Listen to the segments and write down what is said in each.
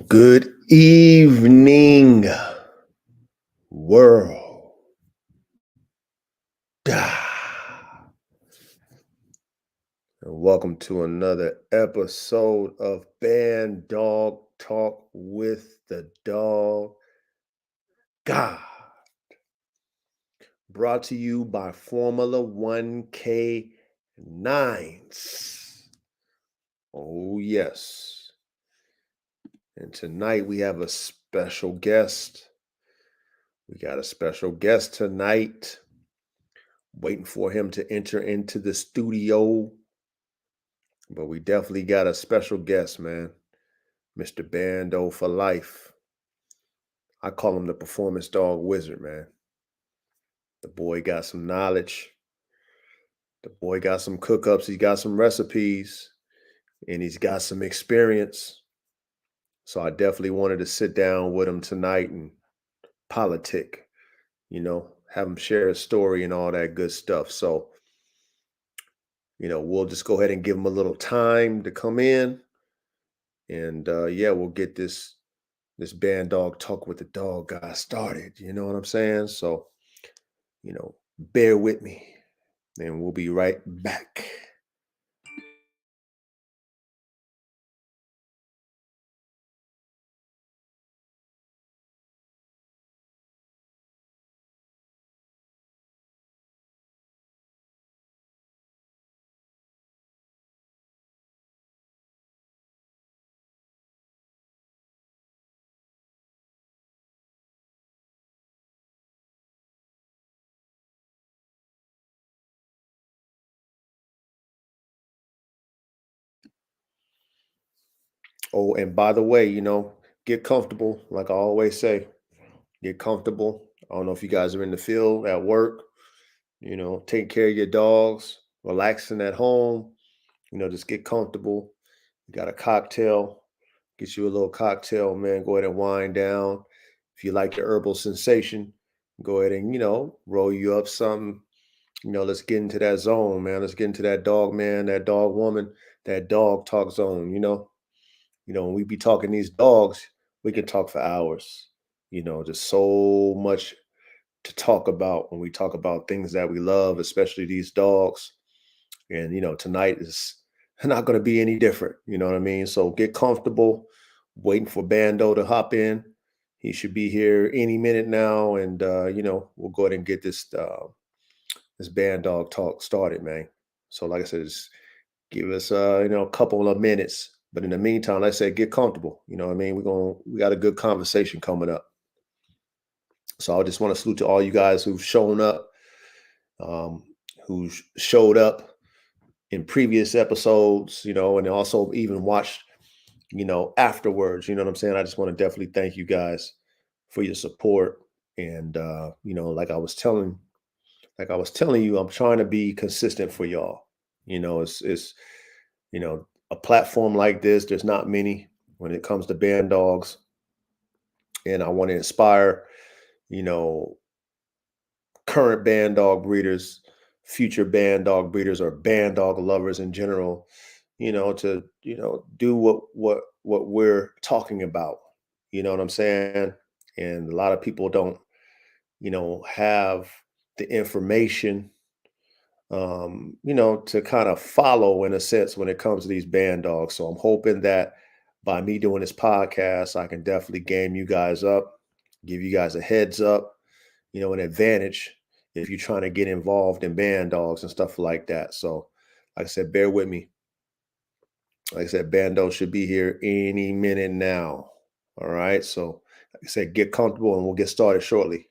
Good evening, world. And welcome to another episode of Bandog Talk with the Dog God. Brought to you by Formula 1K Nines. Oh, yes. And tonight we have a special guest. We got a special guest tonight. Waiting for him to enter into the studio. But we definitely got a special guest, man. Mr. Bando for life. I call him the performance dog wizard, man. The boy got some knowledge. The boy got some cookups. He got some recipes. And he's got some experience. So I definitely wanted to sit down with him tonight and politic, have him share his story and all that good stuff. So, we'll just go ahead and give him a little time to come in. And yeah, we'll get this band dog talk with the dog guy started. You know what I'm saying? So, bear with me and we'll be right back. Oh, and by the way, get comfortable. Like I always say, get comfortable. I don't know if you guys are in the field at work, taking care of your dogs, relaxing at home, just get comfortable. You got a cocktail, get you a little cocktail, man. Go ahead and wind down. If you like your herbal sensation, go ahead and, roll you up something. Let's get into that zone, man. Let's get into that dog man, that dog woman, that dog talk zone. When we be talking these dogs, we can talk for hours. Just so much to talk about when we talk about things that we love, especially these dogs. And tonight is not going to be any different. You know what I mean? So get comfortable, waiting for Bando to hop in. He should be here any minute now, and we'll go ahead and get this band dog talk started, man. So like I said, just give us a couple of minutes. But in the meantime, like I said, get comfortable. You know what I mean? We got a good conversation coming up. So I just want to salute to all you guys who've shown up, um, who showed up in previous episodes, and also even watched, afterwards. You know what I'm saying? I just want to definitely thank you guys for your support. And like I was telling you, I'm trying to be consistent for y'all. It's a platform like this, there's not many when it comes to band dogs. And I want to inspire, you know, current band dog breeders, future band dog breeders, or band dog lovers in general, to, do what we're talking about. You know what I'm saying? And a lot of people don't, have the information to kind of follow in a sense when it comes to these band dogs. So I'm hoping that by me doing this podcast, I can definitely game you guys up, give you guys a heads up, an advantage if you're trying to get involved in band dogs and stuff like that. So, like I said, bear with me. Like I said, Bando should be here any minute now. All right. So, like I said, get comfortable and we'll get started shortly.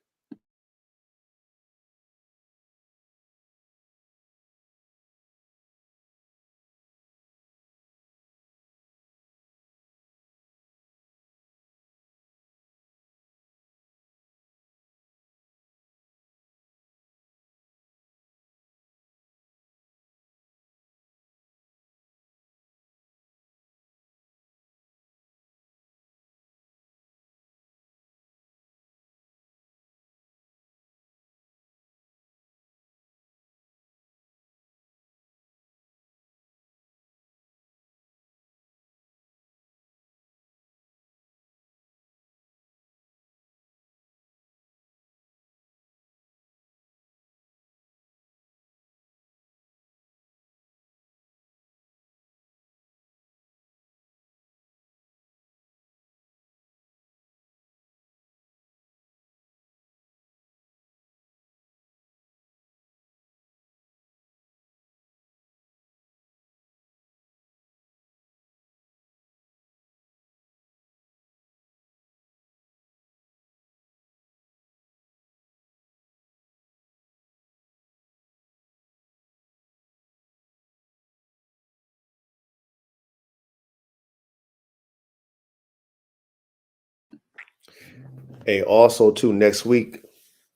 Hey, also too, next week,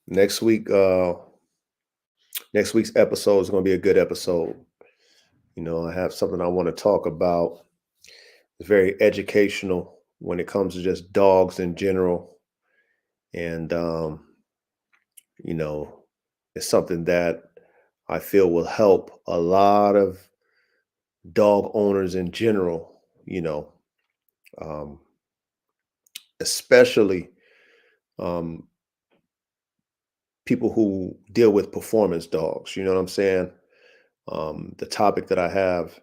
next week's episode is going to be a good episode. I have something I want to talk about. It's very educational when it comes to just dogs in general, and you know, it's something that I feel will help a lot of dog owners in general. Um, especially um, people who deal with performance dogs. You know what I'm saying? The topic that I have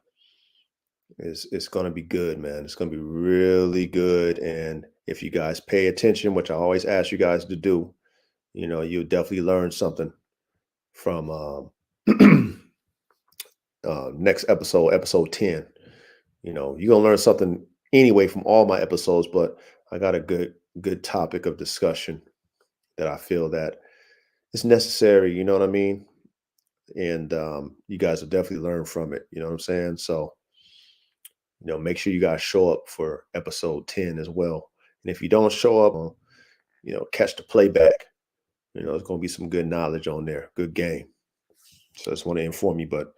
is it's going to be good, man. It's going to be really good, and if you guys pay attention, which I always ask you guys to do, you'll definitely learn something from next episode, episode 10. You're gonna learn something anyway from all my episodes, but I got a good topic of discussion that I feel that is necessary. You know what I mean? And you guys will definitely learn from it. You know what I'm saying? So, make sure you guys show up for episode 10 as well. And if you don't show up, catch the playback. There's gonna be some good knowledge on there, good game. So I just want to inform you, but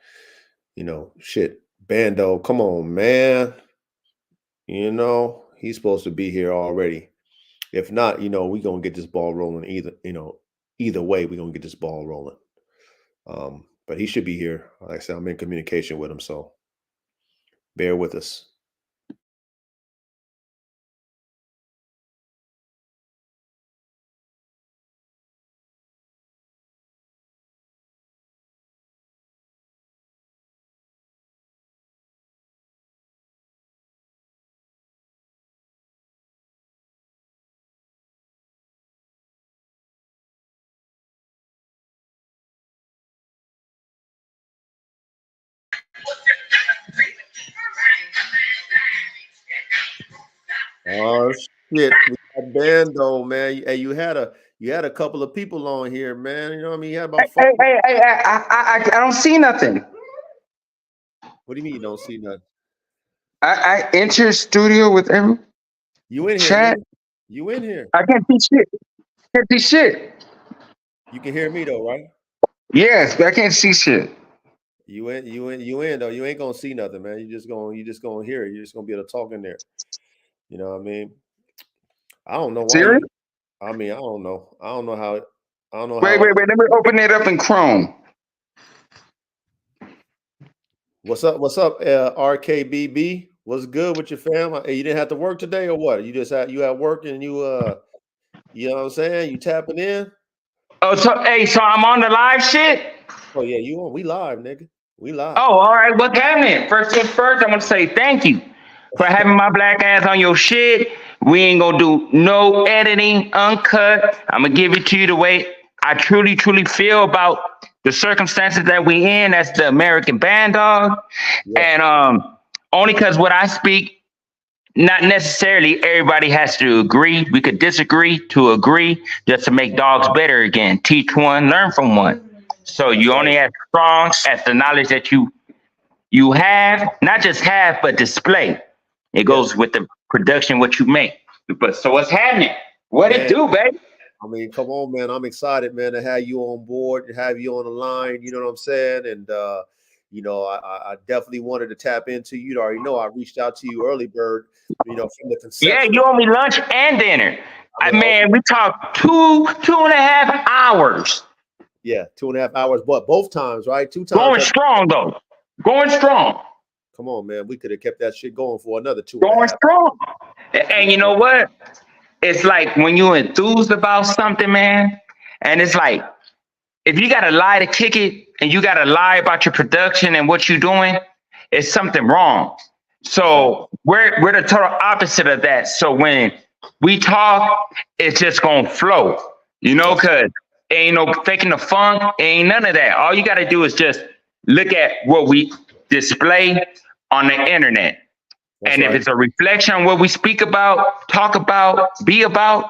shit, Bando, come on, man. He's supposed to be here already. If not, we're gonna get this ball rolling either way, we're gonna get this ball rolling. But he should be here. Like I said, I'm in communication with him, so bear with us. Oh shit, we got Bando, man. Hey, you had a couple of people on here, man. You know what I mean? You had about five. I don't see nothing. What do you mean you don't see nothing? I enter studio with every You in here, chat. nigga. You in here. I can't see shit. Can't see shit. You can hear me though, right? Yes, but I can't see shit. You in though. You ain't gonna see nothing, man. You just gonna hear it. You're just gonna be able to talk in there. You know what I mean? I don't know why Serious? you I mean, I don't know. I don't know Wait, how wait, wait. Let me open it up in Chrome. what's up, RKBB? What's good with your fam? Hey, you didn't have to work today or what? You at work and you know what I'm saying? You tapping in? Oh, so I'm on the live shit. Oh yeah, we live, nigga. We live. Oh, all right. What's happening? First things first, I'm gonna say thank you for having my black ass on your shit. We ain't gonna do no editing, uncut. I'm gonna give it to you the way I truly, truly feel about the circumstances that we in as the American Bandog. Yeah, And only because what I speak, not necessarily everybody has to agree. We could disagree to agree just to make dogs better again. Teach one, learn from one. So that's you right. only as strong as the knowledge that you have, not just have, but display. It Yeah, goes with the production what you make. But so what's happening? What it man. do, baby? I mean, come on, man. I'm excited, man, to have you on board, to have you on the line. You know what I'm saying? And I definitely wanted to tap into you. You already know I reached out to you early bird, from the Yeah, conception. you owe me lunch and dinner. I mean, Man, we talked two and a half hours. yeah, 2.5 hours, but both times, right? Two times. Going strong though. Going strong. Come on, man. We could have kept that shit going for another two and a Going half. strong. You And you know what? It's like when you enthused about something, man, and it's like if you gotta lie to kick it and you gotta lie about your production and what you're doing, it's something wrong. Fact. So we're the total opposite of that. So when we talk, it's just gonna flow, That's cause ain't no faking the funk, ain't none of that. All you gotta do is just look at what we display on the internet. that's And if right. it's a reflection on what we speak about, talk about, be about,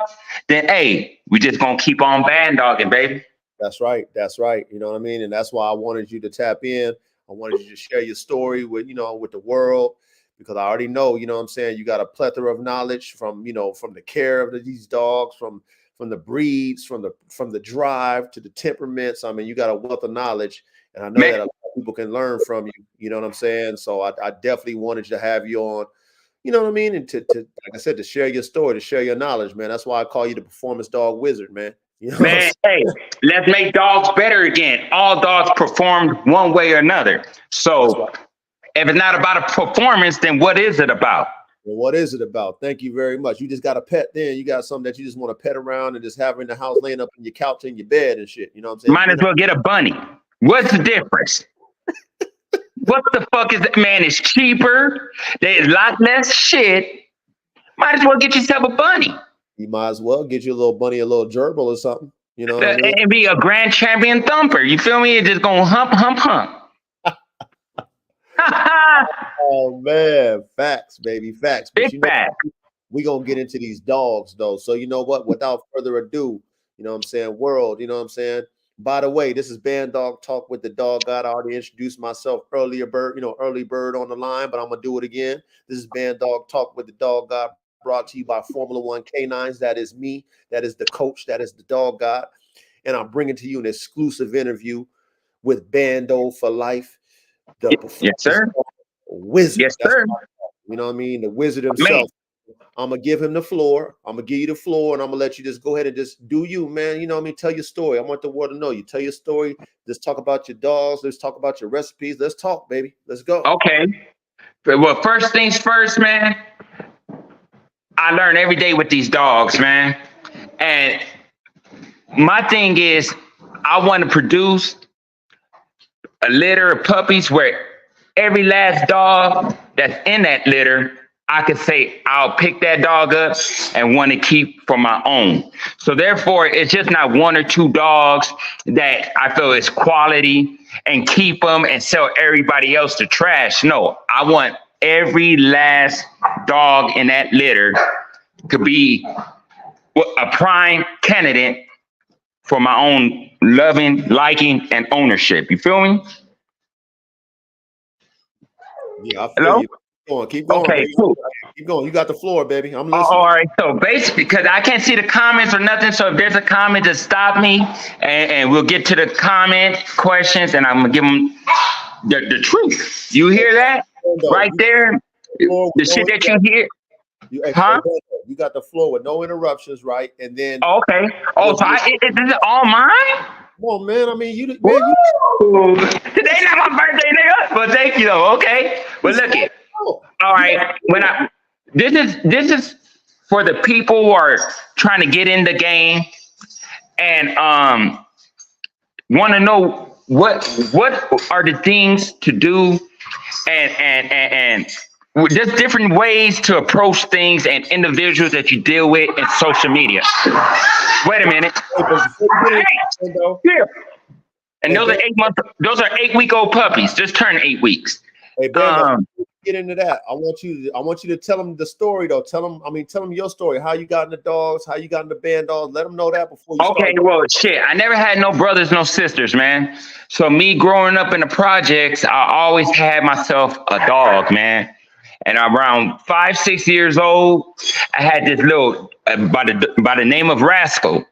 then hey, we just gonna keep on band dogging, baby. That's right. That's right. You know what I mean? And that's why I wanted you to tap in. I wanted you to share your story with the world. because I already know, you know what I'm saying, you got a plethora of knowledge from, you know, from the care of these dogs, from the breeds, from the drive to the temperaments. I mean, you got a wealth of knowledge, and I know Man, that a lot of people can learn from you. You know what I'm saying? So I definitely wanted to have you on. You know what I mean? And to like I said, to share your story, to share your knowledge, man. That's why I call you the performance dog wizard, man. You know what I'm man, hey, let's make dogs better again. All dogs perform one way or another. That's right. So if it's not about a performance, then what is it about? Well, what is it about? Thank you very much. You just got a pet then. You got something that you just want to pet around and just have in the house, laying up in your couch in your bed and shit. You know what I'm saying? Might as well get a bunny. What's the difference? What the fuck is that? Man, it's cheaper. There's a lot less shit. Might as well get yourself a bunny. You might as well get you a little bunny, a little gerbil or something. You know what I mean? And be a grand champion thumper. You feel me? It's just gonna hump, hump, hump. Oh man, facts, baby, facts. But Big you know, fact. we gonna get into these dogs though. So you know what? Without further ado, you know what I'm saying, world, you know what I'm saying? By the way, this is Bandog Talk with the Dog God. I already introduced myself earlier, early bird on the line, but I'm gonna do it again. This is Bandog Talk with the Dog God, brought to you by Formula One Canines. That is me. That is the coach. That is the Dog God. And I'm bringing to you an exclusive interview with Bando Fourlife, the Yes, sir. wizard. Yes, That's sir. you know what I mean? The wizard himself. Man. I'm gonna give him the floor. I'm gonna give you the floor, and I'm gonna let you just go ahead and just do you, man. You know what I mean? Tell your story. I want the world to know you. Tell your story. Let's talk about your dogs. Let's talk about your recipes. Let's talk, baby. Let's go. Okay. Well, first things first, man. I learn every day with these dogs, man. And my thing is, I want to produce a litter of puppies where every last dog that's in that litter, I could say I'll pick that dog up and want to keep for my own. So therefore, it's just not one or two dogs that I feel is quality and keep them and sell everybody else to trash. No, I want every last dog in that litter to be a prime candidate for my own loving, liking, and ownership. You feel me? Yeah, I feel Hello? you. Keep going. Okay, baby. cool. Keep going. You got the floor, baby. I'm listening. All right. So basically, because I can't see the comments or nothing, so if there's a comment, just stop me, and we'll get to the comment questions, and I'm gonna give them the truth. You hear that right there? The shit that you hear, huh? You got the floor with no interruptions, right? And then, Okay. Oh, so is it all mine? well, man, I mean, you. Ooh. Today's not my birthday, nigga. Well, thank you, though. Okay. Well, look it. All right. This is for the people who are trying to get in the game and want to know what are the things to do and just different ways to approach things and individuals that you deal with in social media. Wait a minute. Hey, here. And those are 8 months. Those are 8-week-old puppies. Just turned 8 weeks. Hey, Ben, get into that. I want you to tell them the story though. Tell them your story. How you got into dogs, how you got into band dogs. Let them know that before you Okay, start. well, shit. I never had no brothers, no sisters, man. So me growing up in the projects, I always had myself a dog, man. And around 5, 6 years old, I had this little by the name of Rascal.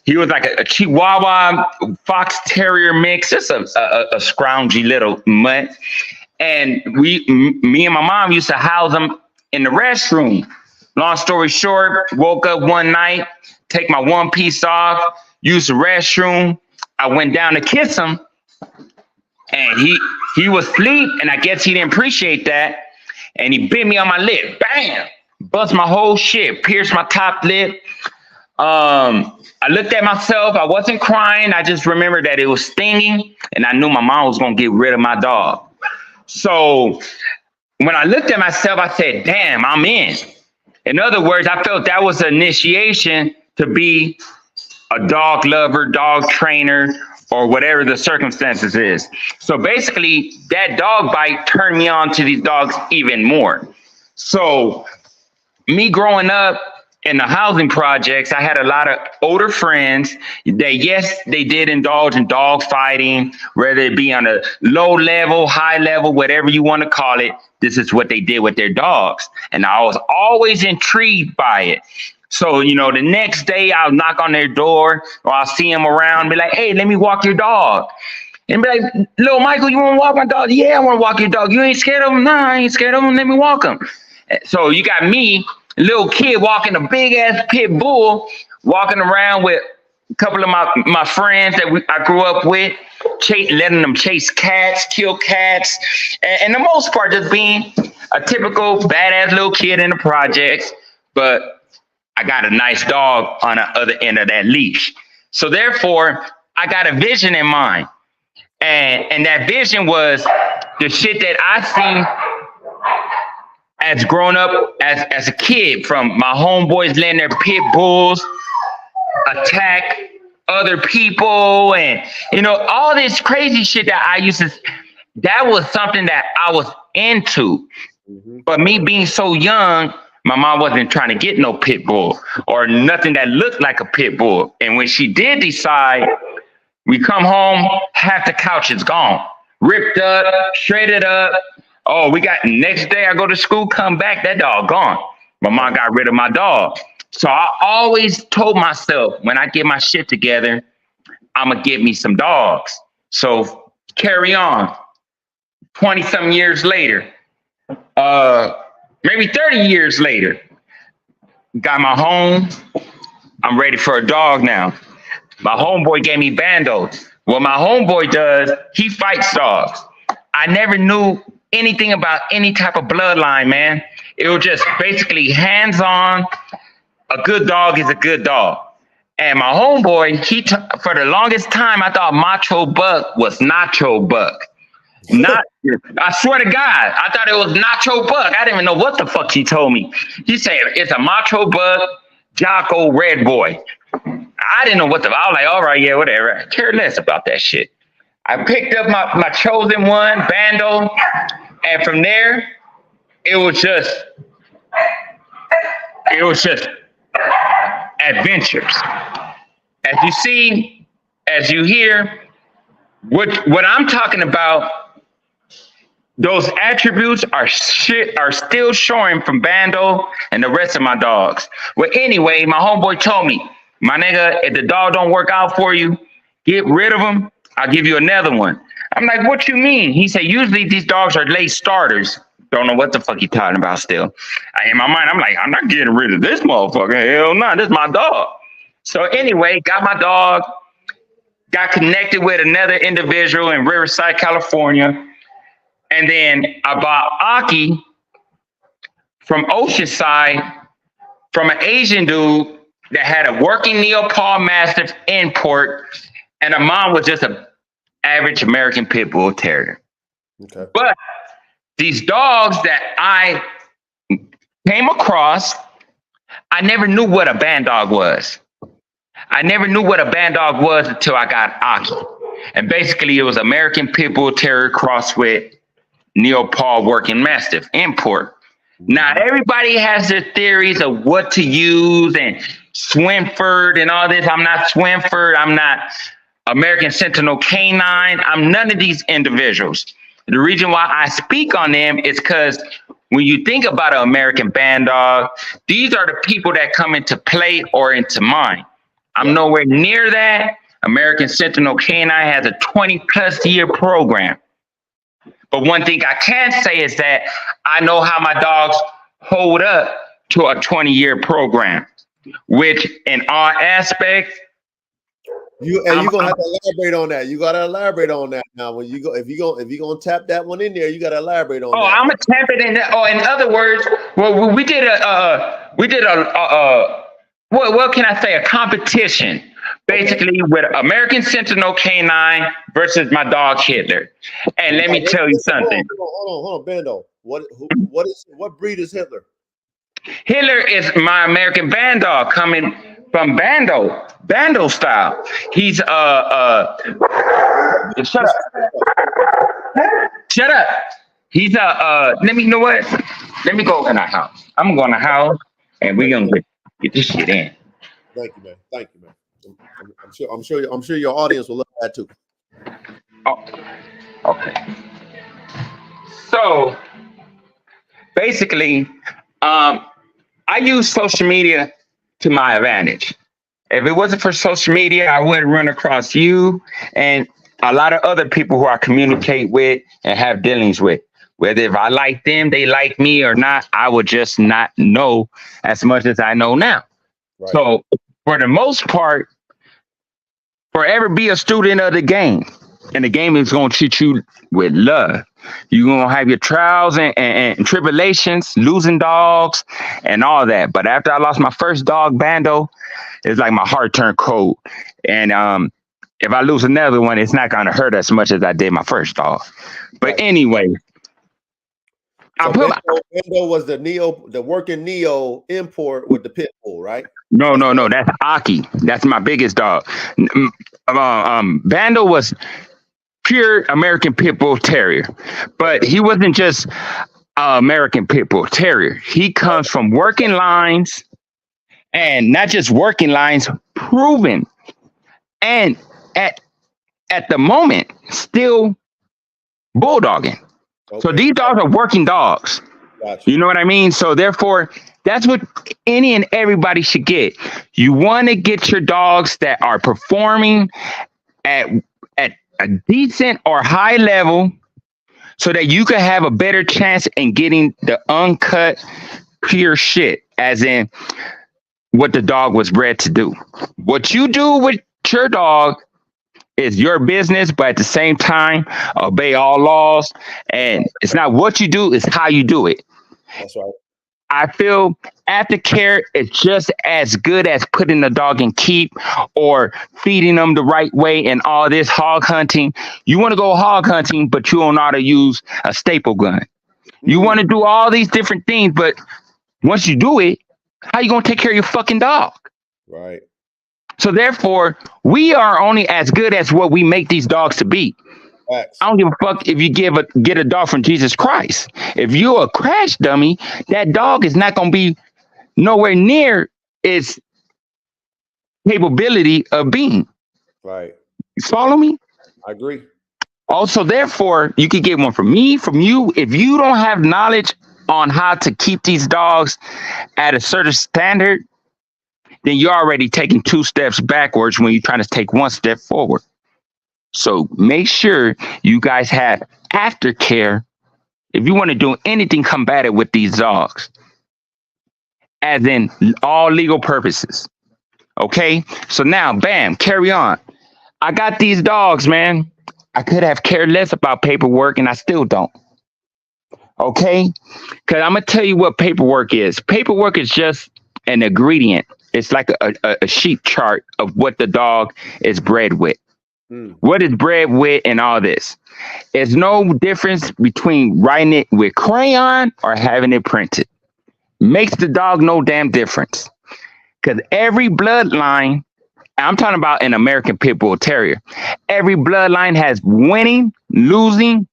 He was like a Chihuahua Fox Terrier mix, just a scroungy little mutt. And me and my mom used to house him in the restroom. Long story short, woke up one night, take my one piece off, use the restroom. I went down to kiss him, and he was asleep, and I guess he didn't appreciate that. And he bit me on my lip, bam, bust my whole shit, pierced my top lip. I looked at myself, I wasn't crying. I just remembered that it was stinging, and I knew my mom was gonna get rid of my dog. So when I looked at myself, I said, damn, I'm in. In other words, I felt that was an initiation to be a dog lover, dog trainer, or whatever the circumstances is. So basically, that dog bite turned me on to these dogs even more. So me growing up, in the housing projects, I had a lot of older friends that, yes, they did indulge in dog fighting, whether it be on a low level, high level, whatever you want to call it. This is what they did with their dogs. And I was always intrigued by it. So, you know, the next day I'll knock on their door or I'll see them around and be like, hey, let me walk your dog. And be like, little Michael, you want to walk my dog? Yeah, I want to walk your dog. You ain't scared of him? Nah, I ain't scared of him. Let me walk him. So you got me, little kid, walking a big ass pit bull, walking around with a couple of my friends that I grew up with, letting them chase cats, kill cats, and the most part just being a typical badass little kid in the projects. But I got a nice dog on the other end of that leash. So therefore, I got a vision in mind. And that vision was the shit that I seen as grown up as a kid, from my homeboys letting their pit bulls attack other people, and you know, all this crazy shit that I used to, that was something that I was into. Mm-hmm. But me being so young, my mom wasn't trying to get no pit bull or nothing that looked like a pit bull. And when she did decide, we come home, half the couch is gone, ripped up, shredded up. Oh, we got, next day I go to school, come back, that dog gone. My mom got rid of my dog. So I always told myself, when I get my shit together, I'm gonna get me some dogs. So carry on. 20-something years later, maybe 30 years later, got my home. I'm ready for a dog now. My homeboy gave me Bando. What my homeboy does, he fights dogs. I never knew anything about any type of bloodline, man. It was just basically hands-on. A good dog is a good dog. And my homeboy, for the longest time, I thought Macho Buck was Nacho Buck. I swear to God, I thought it was Nacho Buck. I didn't even know what the fuck he told me. He said, it's a Macho Buck, Jocko Red Boy. I didn't know what I was like, all right, yeah, whatever. I care less about that shit. I picked up my chosen one, Bando, and from there, it was just adventures. As you see, as you hear, what I'm talking about, those attributes are still showing from Bando and the rest of my dogs. Well, anyway, my homeboy told me, my nigga, if the dog don't work out for you, get rid of him. I'll give you another one. I'm like, what you mean? He said, usually these dogs are late starters. Don't know what the fuck he talking about still. In my mind, I'm like, I'm not getting rid of this motherfucker. Hell no, this is my dog. So anyway, got my dog, got connected with another individual in Riverside, California. And then I bought Aki from Oceanside from an Asian dude that had a working Neopal Mastiff import, and the mom was just an average American Pit Bull Terrier. Okay. But these dogs that I came across, I never knew what a Bandog was. I never knew what a Bandog was until I got Aki. And basically it was American Pit Bull Terrier crossed with Neopal working Mastiff import. Now, everybody has their theories of what to use and Swinford and all this. I'm not Swinford. I'm not American Sentinel Canine. I'm none of these individuals. The reason why I speak on them is because when you think about an American Bandog, these are the people that come into play or into mind. I'm nowhere near that. American Sentinel Canine has a 20+ year program. But one thing I can say is that I know how my dogs hold up to a 20-year program, which in all aspects. You're gonna have to elaborate on that. You gotta elaborate on that now. When you go, if you're gonna tap that one in there, you gotta elaborate on that. I'm gonna tap it in there. Oh, in other words, well, we did what can I say? A competition. Basically, with American Sentinel Canine versus my dog Hitler. And let me tell you something. Hold on, Bando. What breed is Hitler? Hitler is my American Bandog coming from Bando style. He's shut up. He's let me know what? Let me go in our house. I'm going to the house and we're gonna get. Get this shit in. Thank you, man. Thank you, man. I'm sure your audience will love that too. Oh, okay. So basically, I use social media to my advantage. If it wasn't for social media, I would run across you and a lot of other people who I communicate with and have dealings with. Whether if I like them, they like me or not, I would just not know as much as I know now. Right. So for the most part, forever be a student of the game. And the game is going to treat you with love. You're going to have your trials and tribulations, losing dogs and all that. But after I lost my first dog, Bando, it's like my heart turned cold. And if I lose another one, it's not going to hurt as much as I did my first dog. But Right. anyway, so Bando was the working Neo import with the pit bull, right? No. That's Aki. That's my biggest dog. Bando was pure American Pit Bull Terrier, but he wasn't just American Pit Bull Terrier. He comes from working lines, and not just working lines, proven, and at the moment still bulldogging. Okay. So these dogs are working dogs. Gotcha. You know what I mean? So therefore, that's what any and everybody should get. You want to get your dogs that are performing at a decent or high level so that you can have a better chance in getting the uncut, pure shit, as in what the dog was bred to do. What you do with your dog is your business, but at the same time, obey all laws. And it's not what you do, it's how you do it. That's right. I feel aftercare is just as good as putting the dog in keep or feeding them the right way and all this hog hunting. You want to go hog hunting, but you don't know how to use a staple gun. You want to do all these different things, but once you do it, how you going to take care of your fucking dog? Right. So therefore, we are only as good as what we make these dogs to be. Facts. I don't give a fuck if you get a dog from Jesus Christ. If you're a crash dummy, that dog is not going to be nowhere near its capability of being. Right. You follow me? I agree. Also, therefore, you could get one from me, from you. If you don't have knowledge on how to keep these dogs at a certain standard, then you're already taking 2 steps backwards when you're trying to take 1 step forward. So make sure you guys have aftercare if you want to do anything combative with these dogs, as in all legal purposes. Okay, so now, bam, carry on. I got these dogs, man. I could have cared less about paperwork, and I still don't. Okay, because I'm gonna tell you what paperwork is. Paperwork is just an ingredient. It's like a sheet chart of what the dog is bred with. What is bred with and all this. There's no difference between writing it with crayon or having it printed. Makes the dog no damn difference. Because every bloodline, I'm talking about an American Pit Bull Terrier, every bloodline has winning, losing,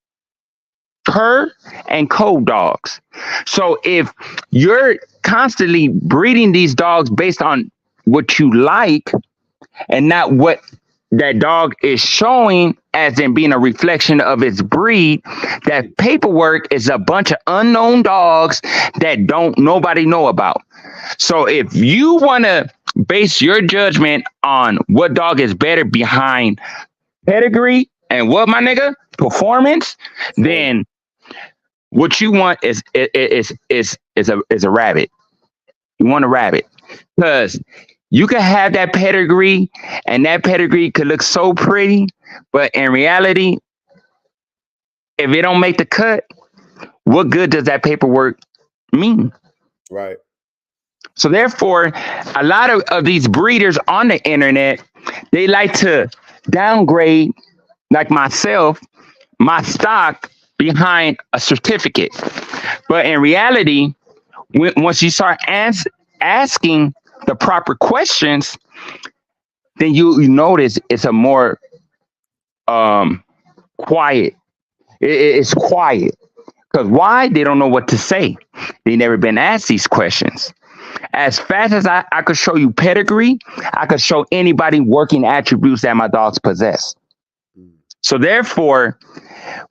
cur, and cold dogs. So if you're constantly breeding these dogs based on what you like and not what that dog is showing as in being a reflection of its breed, that paperwork is a bunch of unknown dogs that nobody know about. So if you want to base your judgment on what dog is better behind pedigree and what, my nigga, performance, then what you want is a rabbit. You want a rabbit, because you could have that pedigree, and that pedigree could look so pretty, but in reality, if it don't make the cut, what good does that paperwork mean? Right. So therefore, a lot of these breeders on the internet, they like to downgrade, like myself, my stock behind a certificate. But in reality, once you start asking the proper questions, then you notice it's a more quiet. It's quiet. Because why? They don't know what to say. They never been asked these questions. As fast as I could show you pedigree, I could show anybody working attributes that my dogs possess. So therefore,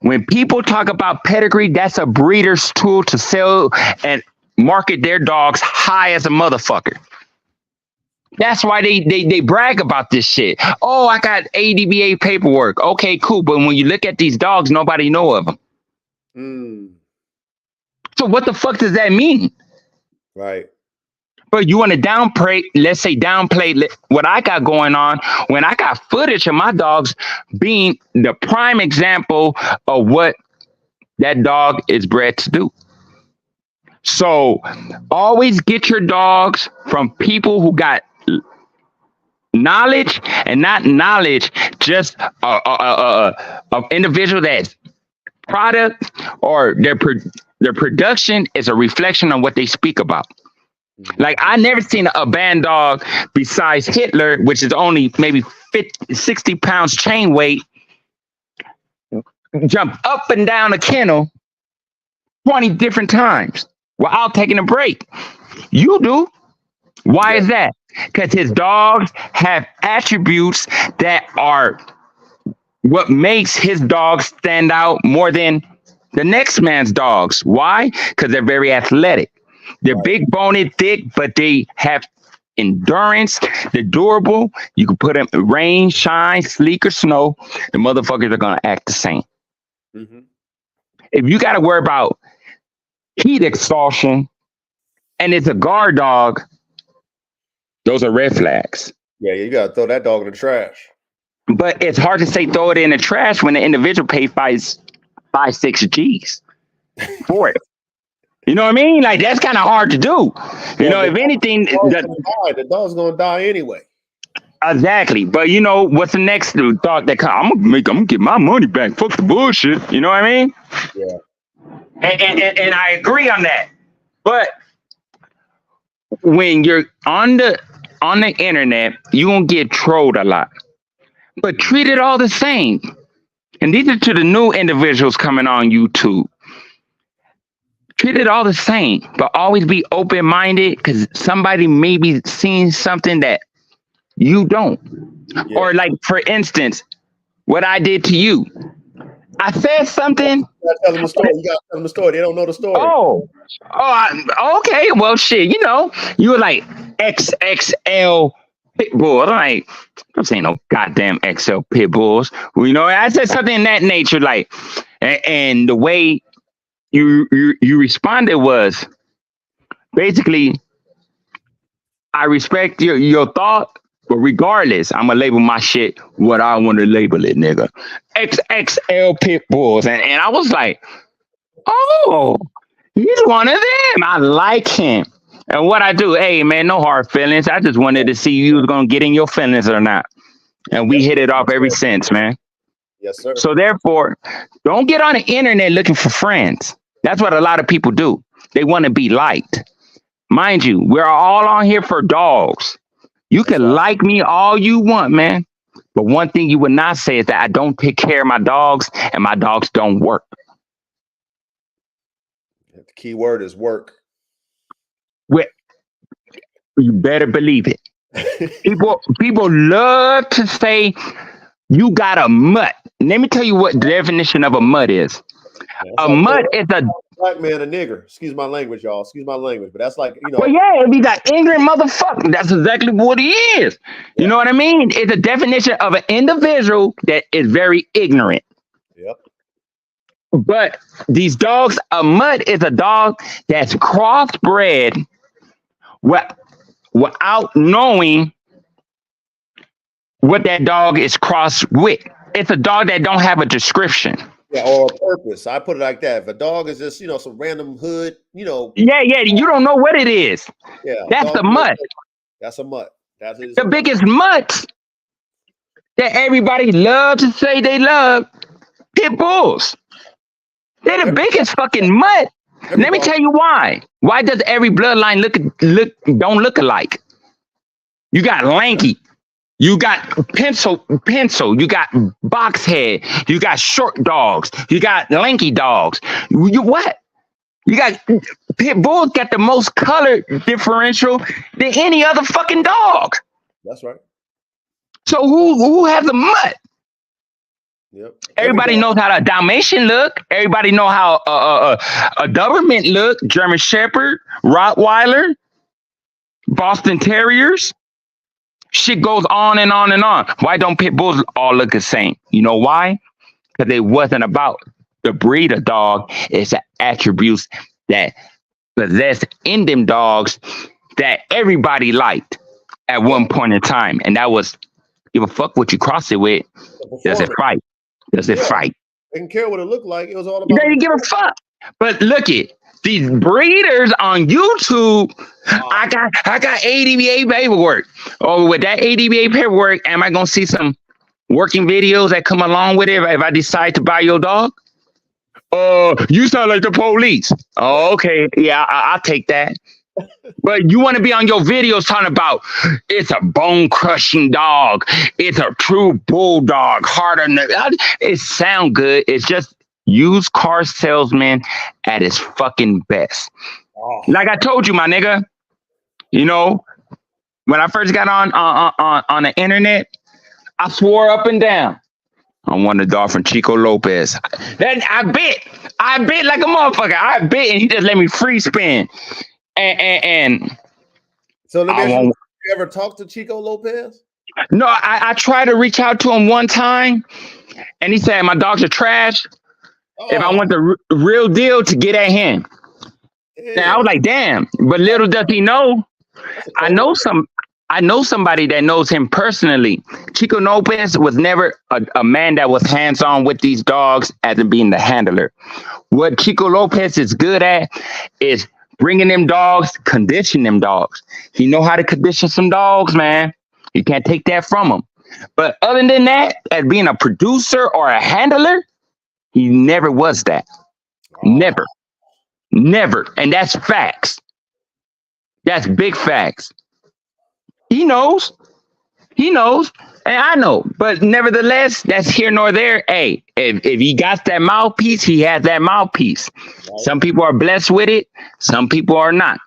when people talk about pedigree, that's a breeder's tool to sell and market their dogs high as a motherfucker. That's why they brag about this shit. Oh, I got ADBA paperwork. Okay, cool. But when you look at these dogs, nobody know of them. So what the fuck does that mean? Right. But you want to downplay, let's say downplay what I got going on when I got footage of my dogs being the prime example of what that dog is bred to do. So always get your dogs from people who got knowledge, and not knowledge, just an individual that's product or their production is a reflection on what they speak about. Like I never seen a Bandog besides Hitler, which is only maybe 60 pounds chain weight, jump up and down a kennel 20 different times without taking a break. You do. Why is that? Because his dogs have attributes that are what makes his dogs stand out more than the next man's dogs. Why? Because they're very athletic. They're big boned, thick, but they have endurance. They're durable. You can put them in rain, shine, sleek, or snow. The motherfuckers are going to act the same. If you got to worry about heat exhaustion and it's a guard dog, those are red flags. Yeah, you got to throw that dog in the trash. But it's hard to say throw it in the trash when the individual pays 5-6 G's for it. You know what I mean? Like that's kind of hard to do. You know, if anything, the dog's gonna die anyway. Exactly. But you know what's the next thought that comes? I'm gonna get my money back. Fuck the bullshit. You know what I mean? Yeah. And I agree on that. But when you're on the internet, you're gonna get trolled a lot. But treat it all the same. And these are to the new individuals coming on YouTube. Treat it all the same, but always be open-minded because somebody may be seeing something that you don't. Yeah. Or like, for instance, what I did to you. I said something. You gotta tell them the story. They don't know the story. Okay. Well, shit, you know, you were like XXL pit bull. I'm like, I'm saying no goddamn XL pit bulls. Well, you know, I said something in that nature, like, and the way you responded was basically, I respect your thought, but regardless, I'm gonna label my shit what I want to label it, nigga. XXL pit bulls, and I was like, oh, he's one of them. I like him. And what I do, hey man, no hard feelings. I just wanted to see you was gonna get in your feelings or not, and we hit it off ever since, man. Yes, sir. So therefore, don't get on the internet looking for friends. That's what a lot of people do. They want to be liked. Mind you, we're all on here for dogs. You can like me all you want, man. But one thing you would not say is that I don't take care of my dogs and my dogs don't work. The key word is work. You better believe it. People love to say you got a mutt. Let me tell you what the definition of a mutt is. A mutt is a black man, a nigger. Excuse my language, y'all. Excuse my language, but that's like, you know. Well, yeah, it'd be that ignorant motherfucker. That's exactly what he is. Yeah. You know what I mean? It's a definition of an individual that is very ignorant. Yep. But these dogs, a mutt is a dog that's crossbred without knowing what that dog is crossed with. It's a dog that don't have a description. Yeah, or a purpose. I put it like that. If a dog is just, you know, some random hood, you know. Yeah, you don't know what it is. Yeah. That's a mutt. That's a mutt. That's the biggest mutts that everybody loves to say they love. Pit bulls. They're the biggest fucking mutt. Let me tell you why. Why does every bloodline don't look alike? You got lanky. You got pencil, you got box head, you got short dogs, you got lanky dogs. You what? You got Pit bulls got the most color differential than any other fucking dog. That's right. So who has a mutt? Yep. Everybody knows how a Dalmatian look. Everybody know how a Doberman look. German Shepherd, Rottweiler, Boston Terriers. Shit goes on and on and on. Why don't pit bulls all look the same? You know why? Because it wasn't about the breed of dog. It's the attributes that possess in them dogs that everybody liked at one point in time. And that was, give a fuck what you cross it with. Does it fight? Does it fight? They didn't care what it looked like. It was all about. They didn't give a fuck. But look at these breeders on YouTube. I got ADBA paperwork. Oh, with that ADBA paperwork, am I gonna see some working videos that come along with it if I decide to buy your dog? You sound like the police. Oh, okay. Yeah, I'll take that. But you want to be on your videos talking about it's a bone crushing dog. It's a true bulldog. Harder than it sound good. It's just used car salesman at his fucking best. Oh. Like I told you, my nigga, you know, when I first got on the internet, I swore up and down I want a dog from Chico Lopez. Then I bit like a motherfucker. I bit and he just let me free spin. And so let me ask you ever talked to Chico Lopez? No, I tried to reach out to him one time and he said my dogs are trash. If I want the real deal, to get at him. Yeah. Now I was like, damn, but little does he know, I know somebody that knows him personally. Chico Lopez was never a man that was hands-on with these dogs as in being the handler. What Chico Lopez is good at is bringing them dogs, condition them dogs. He know how to condition some dogs, man. You can't take that from him. But other than that, as being a producer or a handler, he never was that. Never. And that's facts. That's big facts. He knows. And I know. But nevertheless, that's here nor there. Hey, if he got that mouthpiece, he has that mouthpiece. Right. Some people are blessed with it. Some people are not.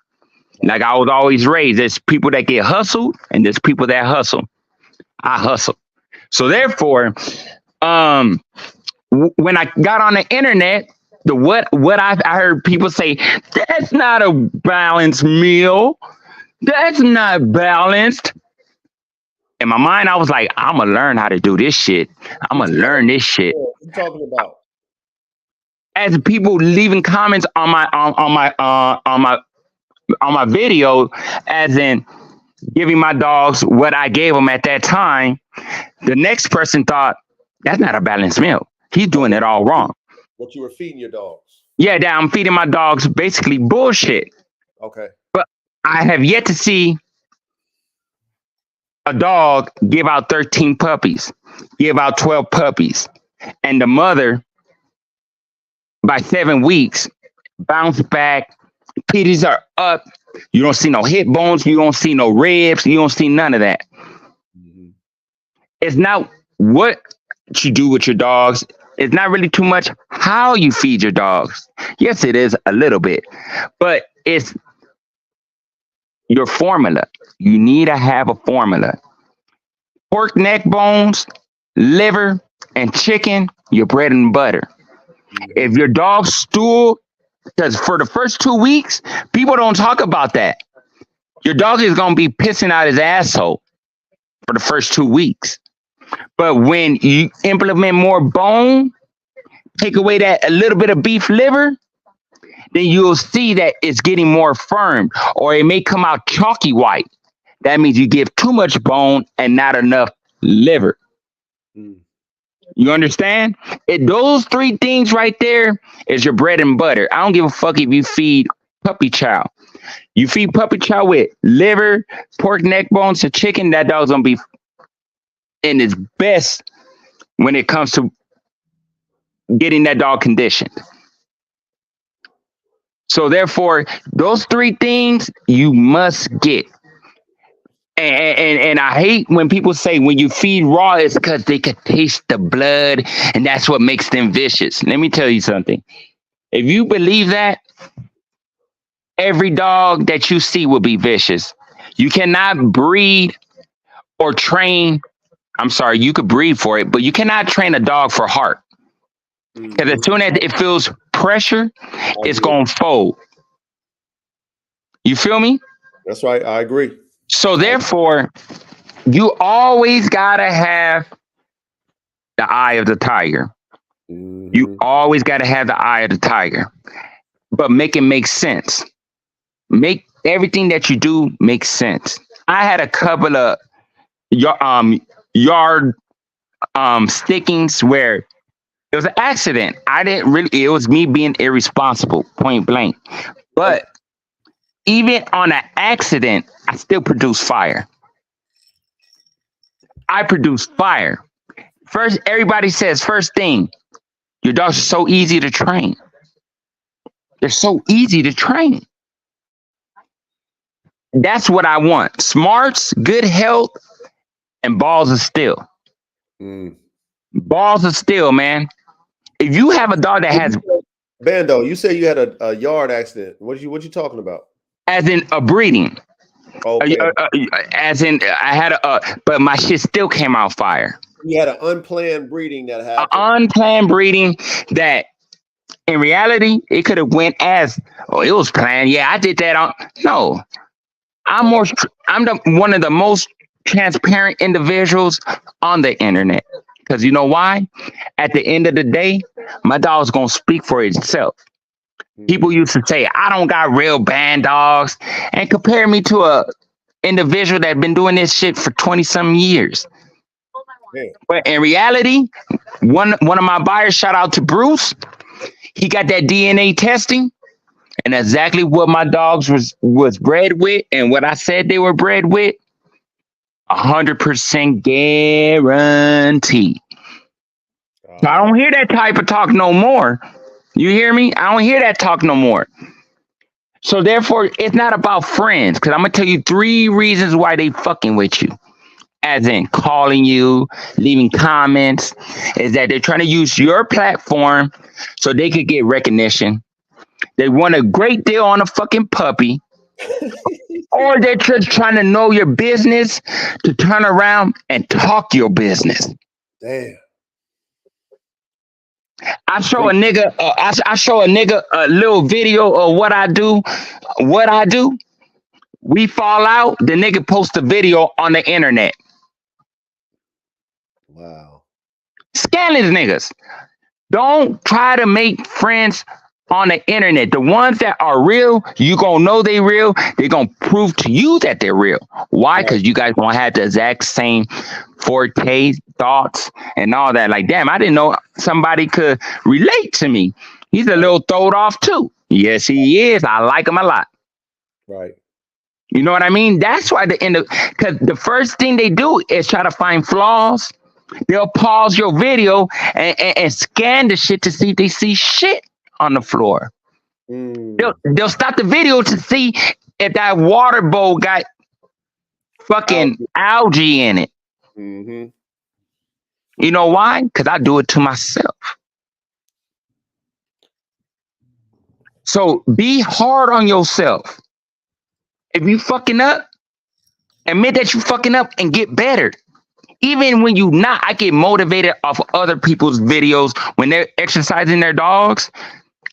Like I was always raised, there's people that get hustled and there's people that hustle. I hustle. So therefore, when I got on the internet, what I heard people say, that's not a balanced meal. That's not balanced. In my mind, I was like, I'm gonna learn how to do this shit. I'm gonna learn this shit. What are you talking about? As people leaving comments on my video, as in giving my dogs what I gave them at that time, the next person thought that's not a balanced meal. He's doing it all wrong. What you were feeding your dogs? Yeah, I'm feeding my dogs basically bullshit. Okay. But I have yet to see a dog give out 13 puppies, give out 12 puppies, and the mother, by 7 weeks, bounce back. Pitties are up. You don't see no hip bones. You don't see no ribs. You don't see none of that. Mm-hmm. It's not what you do with your dogs. It's not really too much how you feed your dogs. Yes, it is a little bit, but it's your formula. You need to have a formula. Pork neck bones, liver, and chicken, your bread and butter. If your dog's stool, because for the first 2 weeks, people don't talk about that. Your dog is going to be pissing out his asshole for the first 2 weeks. But when you implement more bone, take away that a little bit of beef liver, then you'll see that it's getting more firm, or it may come out chalky white. That means you give too much bone and not enough liver. You understand? Those 3 things right there is your bread and butter. I don't give a fuck if you feed puppy chow. You feed puppy chow with liver, pork neck bones, and chicken, that dog's gonna be in its best when it comes to getting that dog conditioned. So therefore, those 3 things you must get. And I hate when people say when you feed raw, it's because they could taste the blood and that's what makes them vicious. Let me tell you something. If you believe that, every dog that you see will be vicious. You cannot breed or train. I'm sorry, you could breed for it, but you cannot train a dog for heart. Because as soon as it feels pressure, it's going to fold. You feel me? That's right. I agree. So therefore, you always got to have the eye of the tiger. You always got to have the eye of the tiger, but make it make sense. Make everything that you do make sense. I had a couple of yard stickings where it was an accident. I didn't really, it was me being irresponsible, point blank. But even on an accident, I still produce fire. I produce fire. First, everybody says, first thing, your dogs are so easy to train. They're so easy to train. That's what I want. Smarts, good health, and balls of steel. Balls of steel, man. If you have a dog that has Bando, you say you had a yard accident. What you talking about? As in a breeding. Okay. As in I had but my shit still came out fire. You had an unplanned breeding that happened. An unplanned breeding that in reality it could have went as it was planned. Yeah, I did that on no. I'm one of the most transparent individuals on the internet. Because you know why? At the end of the day, my dog's gonna speak for itself. People used to say, I don't got real band dogs, and compare me to a individual that been doing this shit for 20-some years. Yeah. But in reality, one of my buyers, shout out to Bruce, he got that DNA testing, and exactly what my dogs was bred with, and what I said they were bred with, 100% guarantee. So I don't hear that type of talk no more. You hear me? I don't hear that talk no more. So therefore, it's not about friends. Because I'm going to tell you 3 reasons why they fucking with you. As in calling you, leaving comments. Is that they're trying to use your platform so they could get recognition. They want a great deal on a fucking puppy. Or they're just trying to know your business to turn around and talk your business. Damn. I show a nigga a little video of what I do. We fall out. The nigga posts a video on the internet. Wow. Scandalous niggas. Don't try to make friends on the internet. The ones that are real, you gonna know they real. They're gonna prove to you that they're real. Why? Because you guys gonna have the exact same forte, thoughts, and all that. Like, damn, I didn't know somebody could relate to me. He's a little throwed off too. Yes, he is. I like him a lot. Right. You know what I mean? That's why because the first thing they do is try to find flaws. They'll pause your video and scan the shit to see if they see shit on the floor. They'll stop the video to see if that water bowl got fucking algae in it. You know why? Because I do it to myself. So be hard on yourself. If you fucking up, admit that you fucking up and get better. Even when you not, I get motivated off of other people's videos when they're exercising their dogs.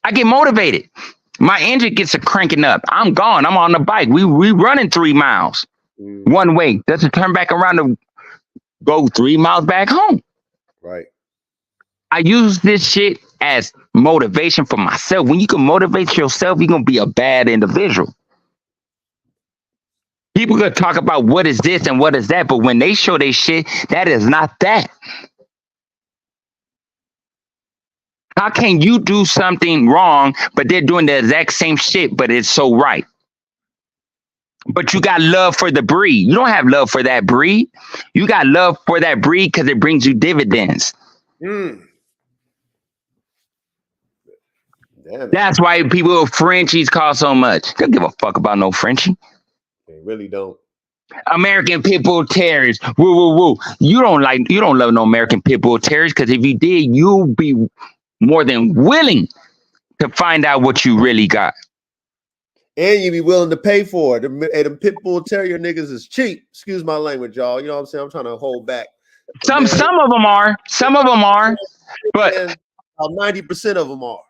I get motivated. My engine gets a cranking up. I'm gone. I'm on the bike. We running 3 miles one way. Doesn't turn back around to go 3 miles back home. Right. I use this shit as motivation for myself. When you can motivate yourself, you're gonna be a bad individual. People gonna talk about what is this and what is that, but when they show their shit, that is not that. How can you do something wrong, but they're doing the exact same shit, but it's so right? But you got love for the breed. You don't have love for that breed. You got love for that breed because it brings you dividends. That's why people with Frenchies cost so much. Don't give a fuck about no Frenchie. They really don't. American Pit Bull Terriers. Woo, woo, woo. You don't love no American Pit Bull Terriers because if you did, you'll be more than willing to find out what you really got. And you be willing to pay for it. Them pit bull terrier niggas is cheap. Excuse my language, y'all. You know what I'm saying? I'm trying to hold back. Some of them are. But and 90% of them are.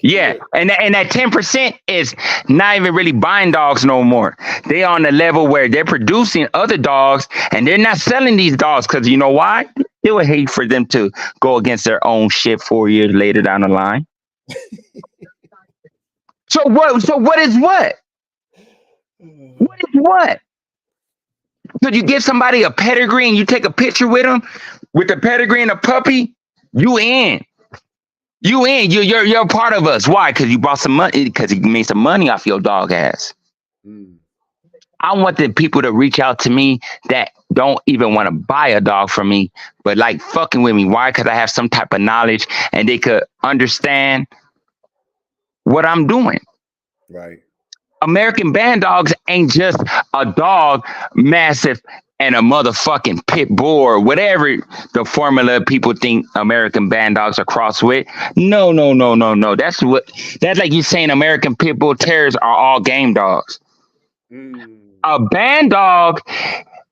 Yeah, and that 10% is not even really buying dogs no more. They on the level where they're producing other dogs and they're not selling these dogs because you know why? It would hate for them to go against their own shit 4 years later down the line. So what is what? What is what? So you give somebody a pedigree and you take a picture with them with the pedigree and a puppy, you in. You're part of us. Why? Because you brought some money. Because you made some money off your dog ass. I want the people to reach out to me that don't even want to buy a dog from me, but like fucking with me. Why? Because I have some type of knowledge and they could understand what I'm doing. Right. American Bandogs ain't just a dog massive and a motherfucking pit bull or whatever the formula people think American Bandogs are crossed with. No. That's like you saying American pit bull terriers are all game dogs. A Bandog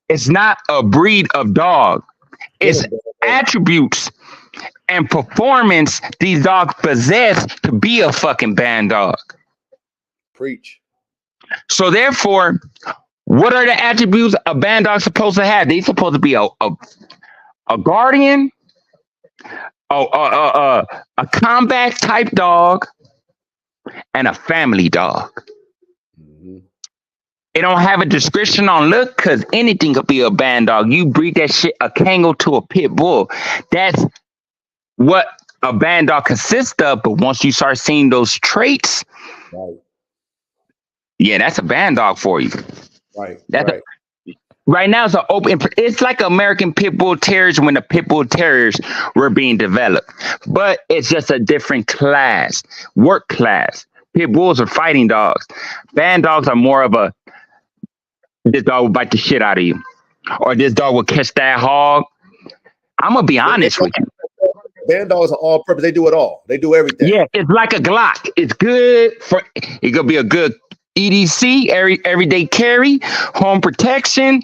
is not a breed of dog. It's attributes and performance these dogs possess to be a fucking Bandog. Preach. So therefore, what are the attributes a Bandog supposed to have? They're supposed to be a guardian, a combat type dog, and a family dog. It don't have a description on look because anything could be a Bandog. You breed that shit a Kango to a pit bull. That's what a Bandog consists of. But once you start seeing those traits, yeah, that's a Bandog for you. Right. Right now, it's an open. It's like American Pit Bull Terriers when the Pit Bull Terriers were being developed, but it's just a different class, work class. Pit Bulls are fighting dogs. Bandogs are more of a this dog will bite the shit out of you, or this dog will catch that hog. I'm gonna be honest with you. Bandogs are all purpose. They do it all. They do everything. Yeah, it's like a Glock. It's good for. It could be a good EDC, everyday carry, home protection,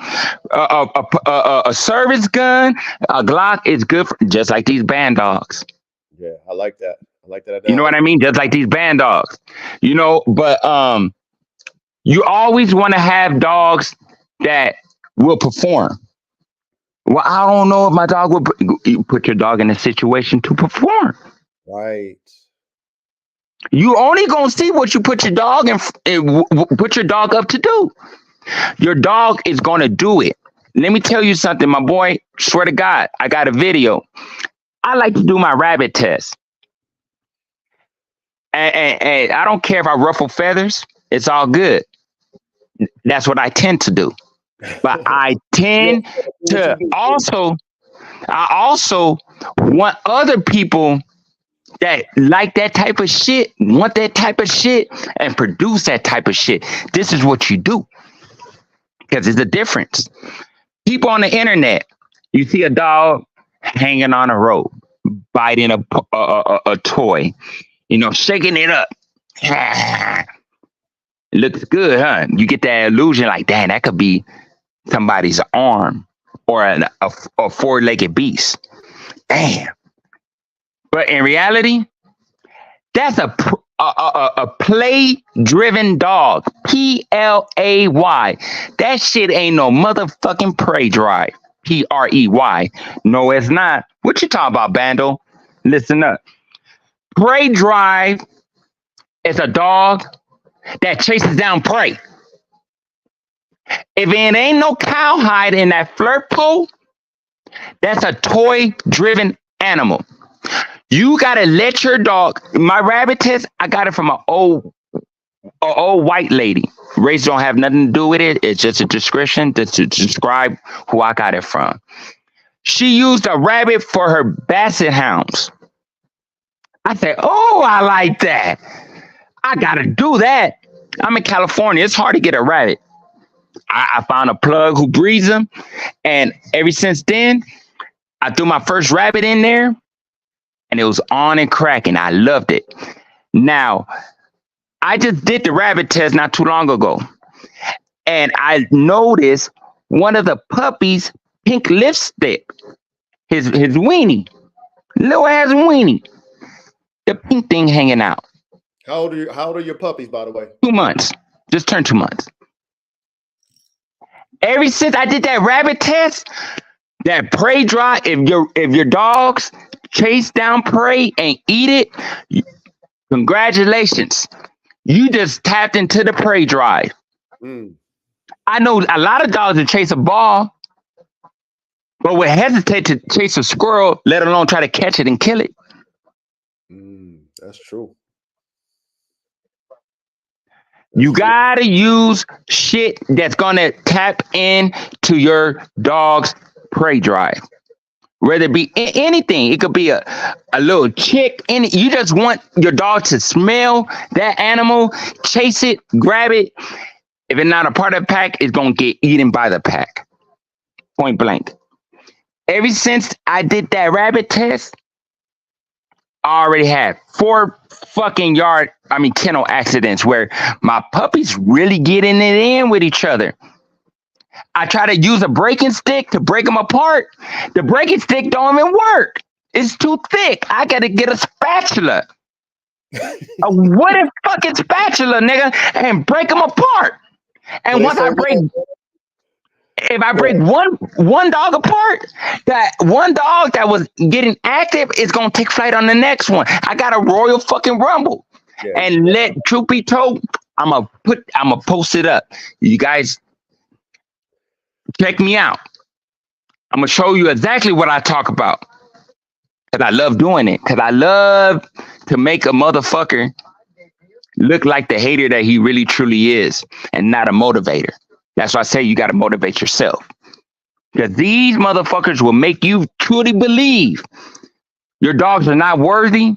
a service gun. A Glock is good for just like these Bandogs. Yeah, I like that. You know what I mean? Just like these Bandogs. You know, but you always want to have dogs that will perform. Well, I don't know if my dog will put your dog in a situation to perform. Right. You only gonna see what you put your dog put your dog up to do. Your dog is gonna do it. Let me tell you something, my boy. Swear to God, I got a video. I like to do my rabbit test, and I don't care if I ruffle feathers. It's all good. That's what I tend to do. But I tend to also want other people that like that type of shit, want that type of shit, and produce that type of shit. This is what you do. Because it's a difference. People on the internet, you see a dog hanging on a rope, biting a toy, shaking it up. It looks good, huh? You get that illusion like, damn, that could be somebody's arm or a four-legged beast. Damn. But in reality, that's a play-driven dog. Play. That shit ain't no motherfucking prey drive. Prey. No, it's not. What you talking about, Bando? Listen up. Prey drive is a dog that chases down prey. If it ain't no cowhide in that flirt pole, that's a toy-driven animal. You gotta let your dog. My rabbit test, I got it from an old white lady. Race don't have nothing to do with it. It's just a description to describe who I got it from. She used a rabbit for her basset hounds. I said, "Oh, I like that. I gotta do that." I'm in California. It's hard to get a rabbit. I found a plug who breeds them, and ever since then, I threw my first rabbit in there. And it was on and cracking. I loved it. Now, I just did the rabbit test not too long ago, and I noticed one of the puppies' pink lipstick, his weenie, little ass weenie, the pink thing hanging out. How old are your puppies, by the way? 2 months, just turned 2 months. Ever since I did that rabbit test, that prey drive, if your dogs chase down prey and eat it, congratulations. You just tapped into the prey drive. Mm. I know a lot of dogs that chase a ball, but would hesitate to chase a squirrel, let alone try to catch it and kill it. That's true. You gotta use shit that's gonna tap into your dog's prey drive. Whether it be anything, it could be a little chick. You just want your dog to smell that animal, chase it, grab it. If it's not a part of the pack, it's gonna get eaten by the pack. Point blank. Ever since I did that rabbit test, I already had 4 fucking kennel accidents where my puppies really getting it in with each other. I try to use a breaking stick to break them apart. The breaking stick don't even work. It's too thick. I gotta get a spatula. A wooden fucking spatula, nigga, and break them apart. And once I break, if I break one dog apart, that one dog that was getting active is gonna take flight on the next one. I got a royal fucking rumble. Yeah. And truth be told, I'ma post it up. You guys check me out. I'm gonna show you exactly what I talk about. Cause I love doing it. Cause I love to make a motherfucker look like the hater that he really truly is, and not a motivator. That's why I say you got to motivate yourself. Because these motherfuckers will make you truly believe your dogs are not worthy,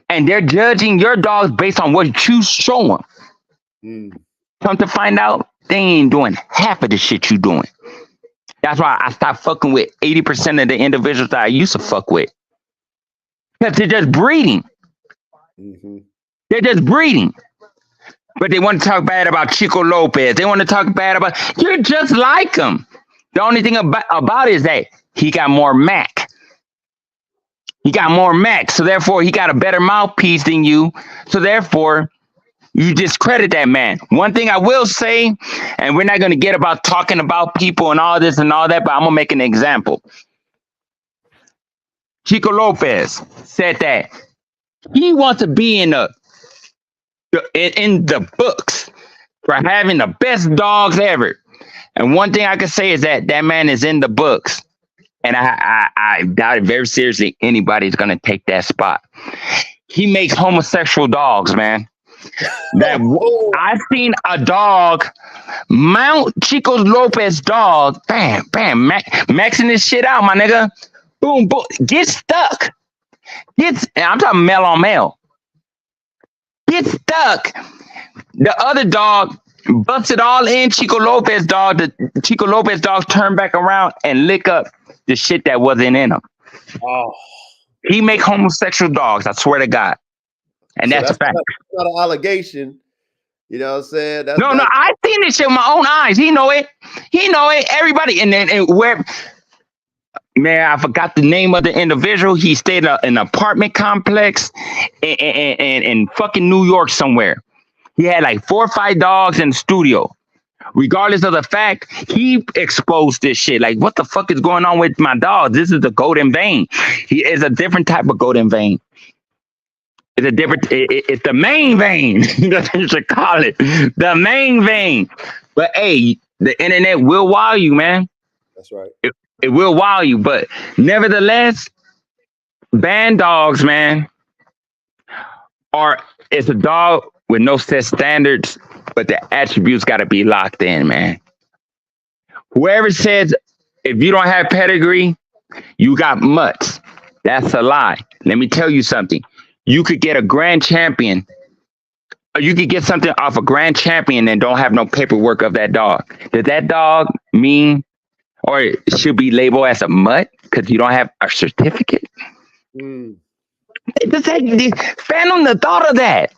and they're judging your dogs based on what you show them. Come to find out, they ain't doing half of the shit you doing. That's why I stopped fucking with 80% of the individuals that I used to fuck with. Because they're just breeding. They're just breeding. But they want to talk bad about Chico Lopez. They want to talk bad about... You're just like him. The only thing about it is that he got more Mac. He got more Mac. So therefore, he got a better mouthpiece than you. So therefore, you discredit that man. One thing I will say, and we're not going to get about talking about people and all this and all that, but I'm going to make an example. Chico Lopez said that he wants to be in the books for having the best dogs ever. And one thing I can say is that man is in the books. And I doubt it very seriously anybody's going to take that spot. He makes homosexual dogs, man. I've seen a dog mount Chico Lopez dog. Bam, bam, maxing this shit out, my nigga. Boom, boom. Get stuck. I'm talking male on male. Get stuck. The other dog busted all in Chico Lopez dog. The Chico Lopez dog turned back around and lick up the shit that wasn't in him. Oh. He make homosexual dogs, I swear to God. And so that's a fact. That's not an allegation. You know what I'm saying? No, I seen this shit with my own eyes. He know it. Everybody. And where... Man, I forgot the name of the individual. He stayed in an apartment complex in fucking New York somewhere. He had like 4 or 5 dogs in the studio. Regardless of the fact, he exposed this shit. Like, what the fuck is going on with my dog? This is the golden vein. He is a different type of golden vein. It's a different. It's the main vein. That's what you should call it. The main vein. But hey, the internet will wow you, man. That's right. It will wow you, but nevertheless, band dogs, man, it's a dog with no set standards, but the attributes got to be locked in, man. Whoever says if you don't have pedigree, you got mutts, that's a lie. Let me tell you something. You could get a grand champion, or you could get something off a grand champion and don't have no paperwork of that dog. Does that dog mean... or it should be labeled as a mutt because you don't have a certificate? Fan on the thought of that.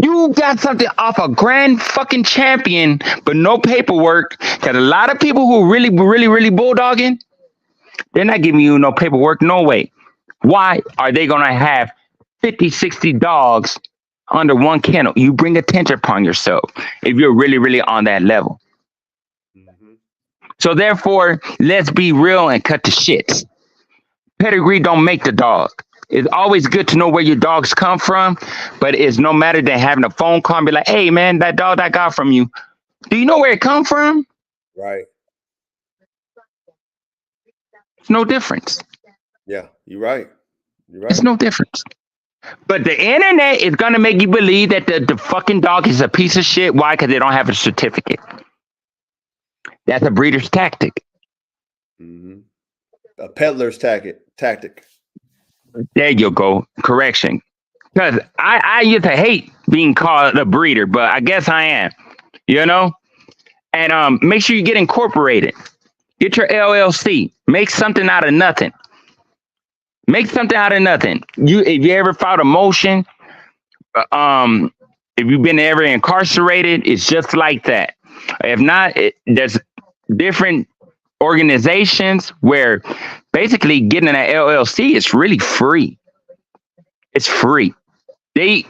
You got something off a grand fucking champion, but no paperwork. Because a lot of people who really bulldogging, they're not giving you no paperwork, no way. Why are they going to have 50, 60 dogs under one kennel? You bring attention upon yourself if you're really on that level. Mm-hmm. So therefore, let's be real and cut the shit. Pedigree don't make the dog. It's always good to know where your dogs come from, but it's no matter than having a phone call and be like, hey man, that dog I got from you, do you know where it come from? Right. It's no difference. Yeah, you're right. You're It's right. no difference. But the internet is gonna make you believe that the fucking dog is a piece of shit. Why? Because they don't have a certificate. That's a breeder's tactic. Mm-hmm. A peddler's tactic. There you go. Correction. Because I used to hate being called a breeder, but I guess I am. You know? And make sure you get incorporated. Get your LLC. Make something out of nothing. Make something out of nothing. If you ever filed a motion, if you've been ever incarcerated, it's just like that. If not, there's different organizations where basically getting an LLC is really free. It's free. They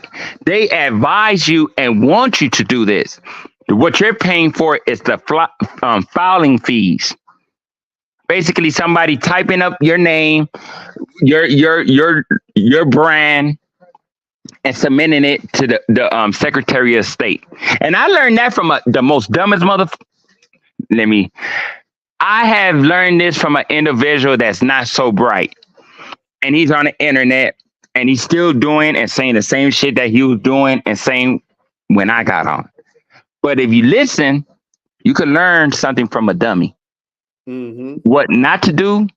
advise you and want you to do this. What you're paying for is the filing fees. Basically, somebody typing up your name, your brand, and submitting it to the Secretary of State. And I learned that from the most dumbest I have learned this from an individual that's not so bright. And he's on the internet and he's still doing and saying the same shit that he was doing and saying when I got on. But if you listen, you could learn something from a dummy. Mm-hmm. What not to do,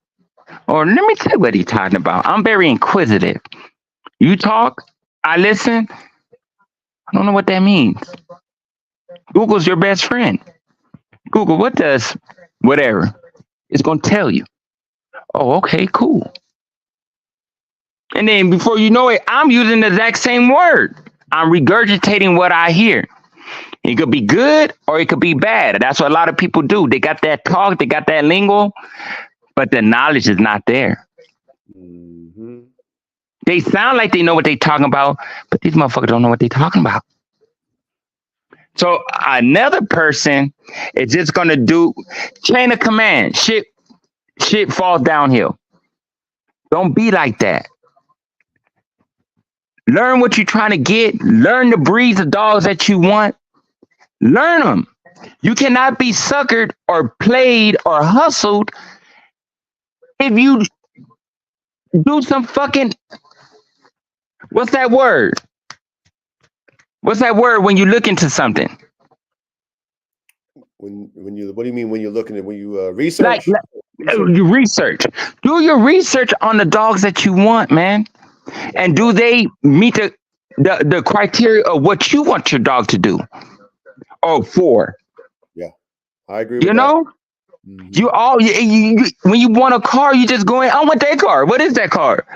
or let me tell you what he's talking about. I'm very inquisitive. You talk, I listen. I don't know what that means. Google's your best friend. Google, what does whatever? It's going to tell you. Oh, okay, cool. And then before you know it, I'm using the exact same word. I'm regurgitating what I hear. It could be good or it could be bad. That's what a lot of people do. They got that talk, they got that lingo, but the knowledge is not there. Mm-hmm. They sound like they know what they're talking about, but these motherfuckers don't know what they're talking about. So another person is just going to do chain of command. Shit falls downhill. Don't be like that. Learn what you're trying to get. Learn the breeds of dogs that you want. Learn them. You cannot be suckered or played or hustled if you do some fucking, what's that word? What's that word when you look into something? When you, what do you mean when you're looking at, when you research? Like you research. Do your research on the dogs that you want, man. And do they meet the criteria of what you want your dog to do? Or for? Yeah, I agree with you that. Know? Mm-hmm. You when you want a car, you just go in. I want that car. What is that car?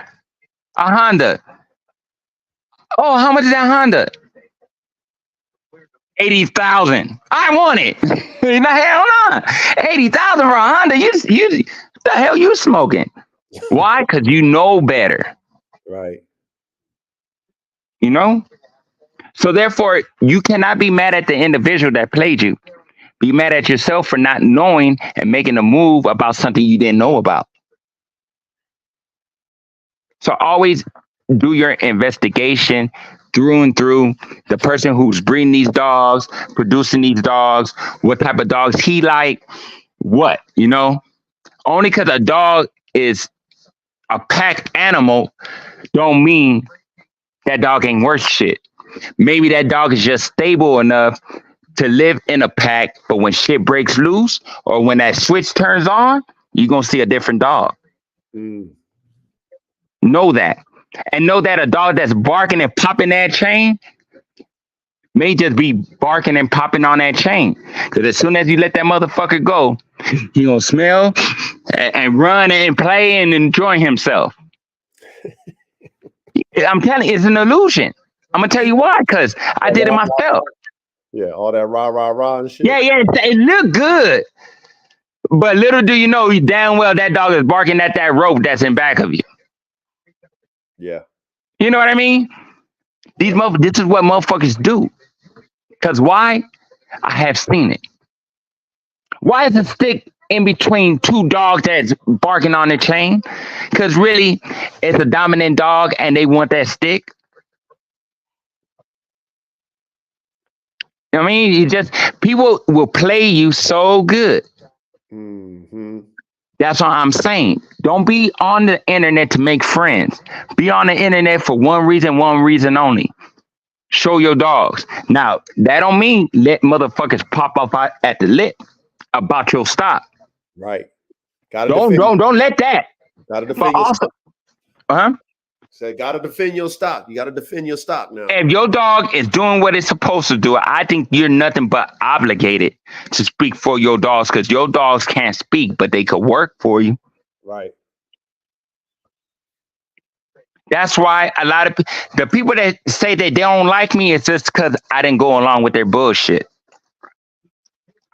A Honda. Oh, how much is that Honda? 80,000. I want it. Hell no. 80,000 for a Honda. You the hell you smoking? Why? Because you know better. Right. You know? So therefore, you cannot be mad at the individual that played you. Be mad at yourself for not knowing and making a move about something you didn't know about. So always do your investigation through and through. The person who's breeding these dogs, producing these dogs, what type of dogs he like, what, you know? Only because a dog is a pack animal don't mean that dog ain't worth shit. Maybe that dog is just stable enough to live in a pack, but when shit breaks loose or when that switch turns on, you're going to see a different dog. Mm. Know that. And know that a dog that's barking and popping that chain may just be barking and popping on that chain. Because as soon as you let that motherfucker go, he going to smell and run and play and enjoy himself. I'm telling you, it's an illusion. I'm gonna tell you why, because I did it myself. Yeah, all that rah and shit. Yeah, it looked good. But little do you know, damn well that dog is barking at that rope that's in back of you. Yeah. You know what I mean? This is what motherfuckers do. Because why? I have seen it. Why is a stick in between two dogs that's barking on the chain? Because really, it's a dominant dog and they want that stick. I mean, people will play you so good. Mm-hmm. That's what I'm saying. Don't be on the internet to make friends. Be on the internet for one reason only. Show your dogs. Now, that don't mean let motherfuckers pop up at the lip about your stop. Right. Gotta don't let that. Gotta defend your stop. Say, gotta defend your stop. You gotta defend your stop now. If your dog is doing what it's supposed to do, I think you're nothing but obligated to speak for your dogs, because your dogs can't speak, but they could work for you. Right. That's why a lot of the people that say that they don't like me, it's just because I didn't go along with their bullshit.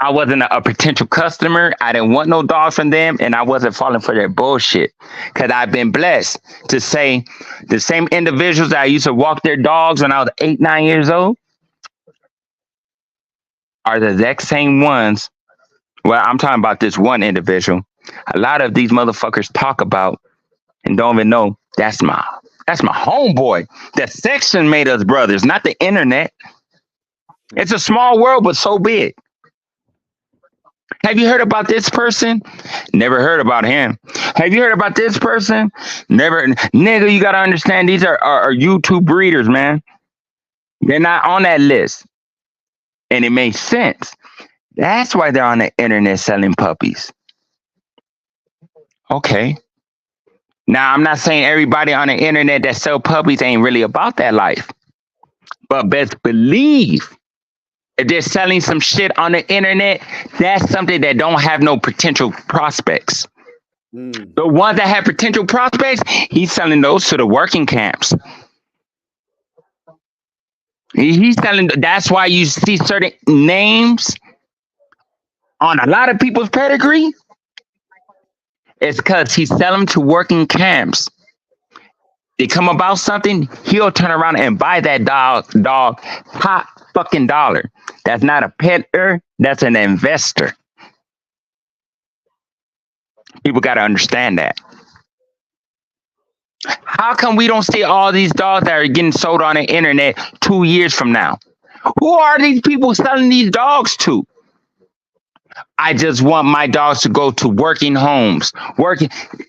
I wasn't a potential customer. I didn't want no dogs from them, and I wasn't falling for their bullshit. Because I've been blessed to say the same individuals that I used to walk their dogs when I was 8, 9 years old are the exact same ones. Well, I'm talking about this one individual. A lot of these motherfuckers talk about and don't even know that's my homeboy. The section made us brothers, not the internet. It's a small world, but so big. Have you heard about this person? Never heard about him. Have you heard about this person? Never. Nigga, you got to understand, these are YouTube breeders, man. They're not on that list. And it makes sense. That's why they're on the internet selling puppies. Okay. Now, I'm not saying everybody on the internet that sell puppies ain't really about that life. But best believe if they're selling some shit on the internet, that's something that don't have no potential prospects. The ones that have potential prospects, he's selling those to the working camps. He's selling, that's why you see certain names on a lot of people's pedigree. It's because he's selling to working camps. They come about something, he'll turn around and buy that dog top fucking dollar. That's not a petter, that's an investor. People got to understand that. How come we don't see all these dogs that are getting sold on the internet 2 years from now? Who are these people selling these dogs to? I just want my dogs to go to working homes.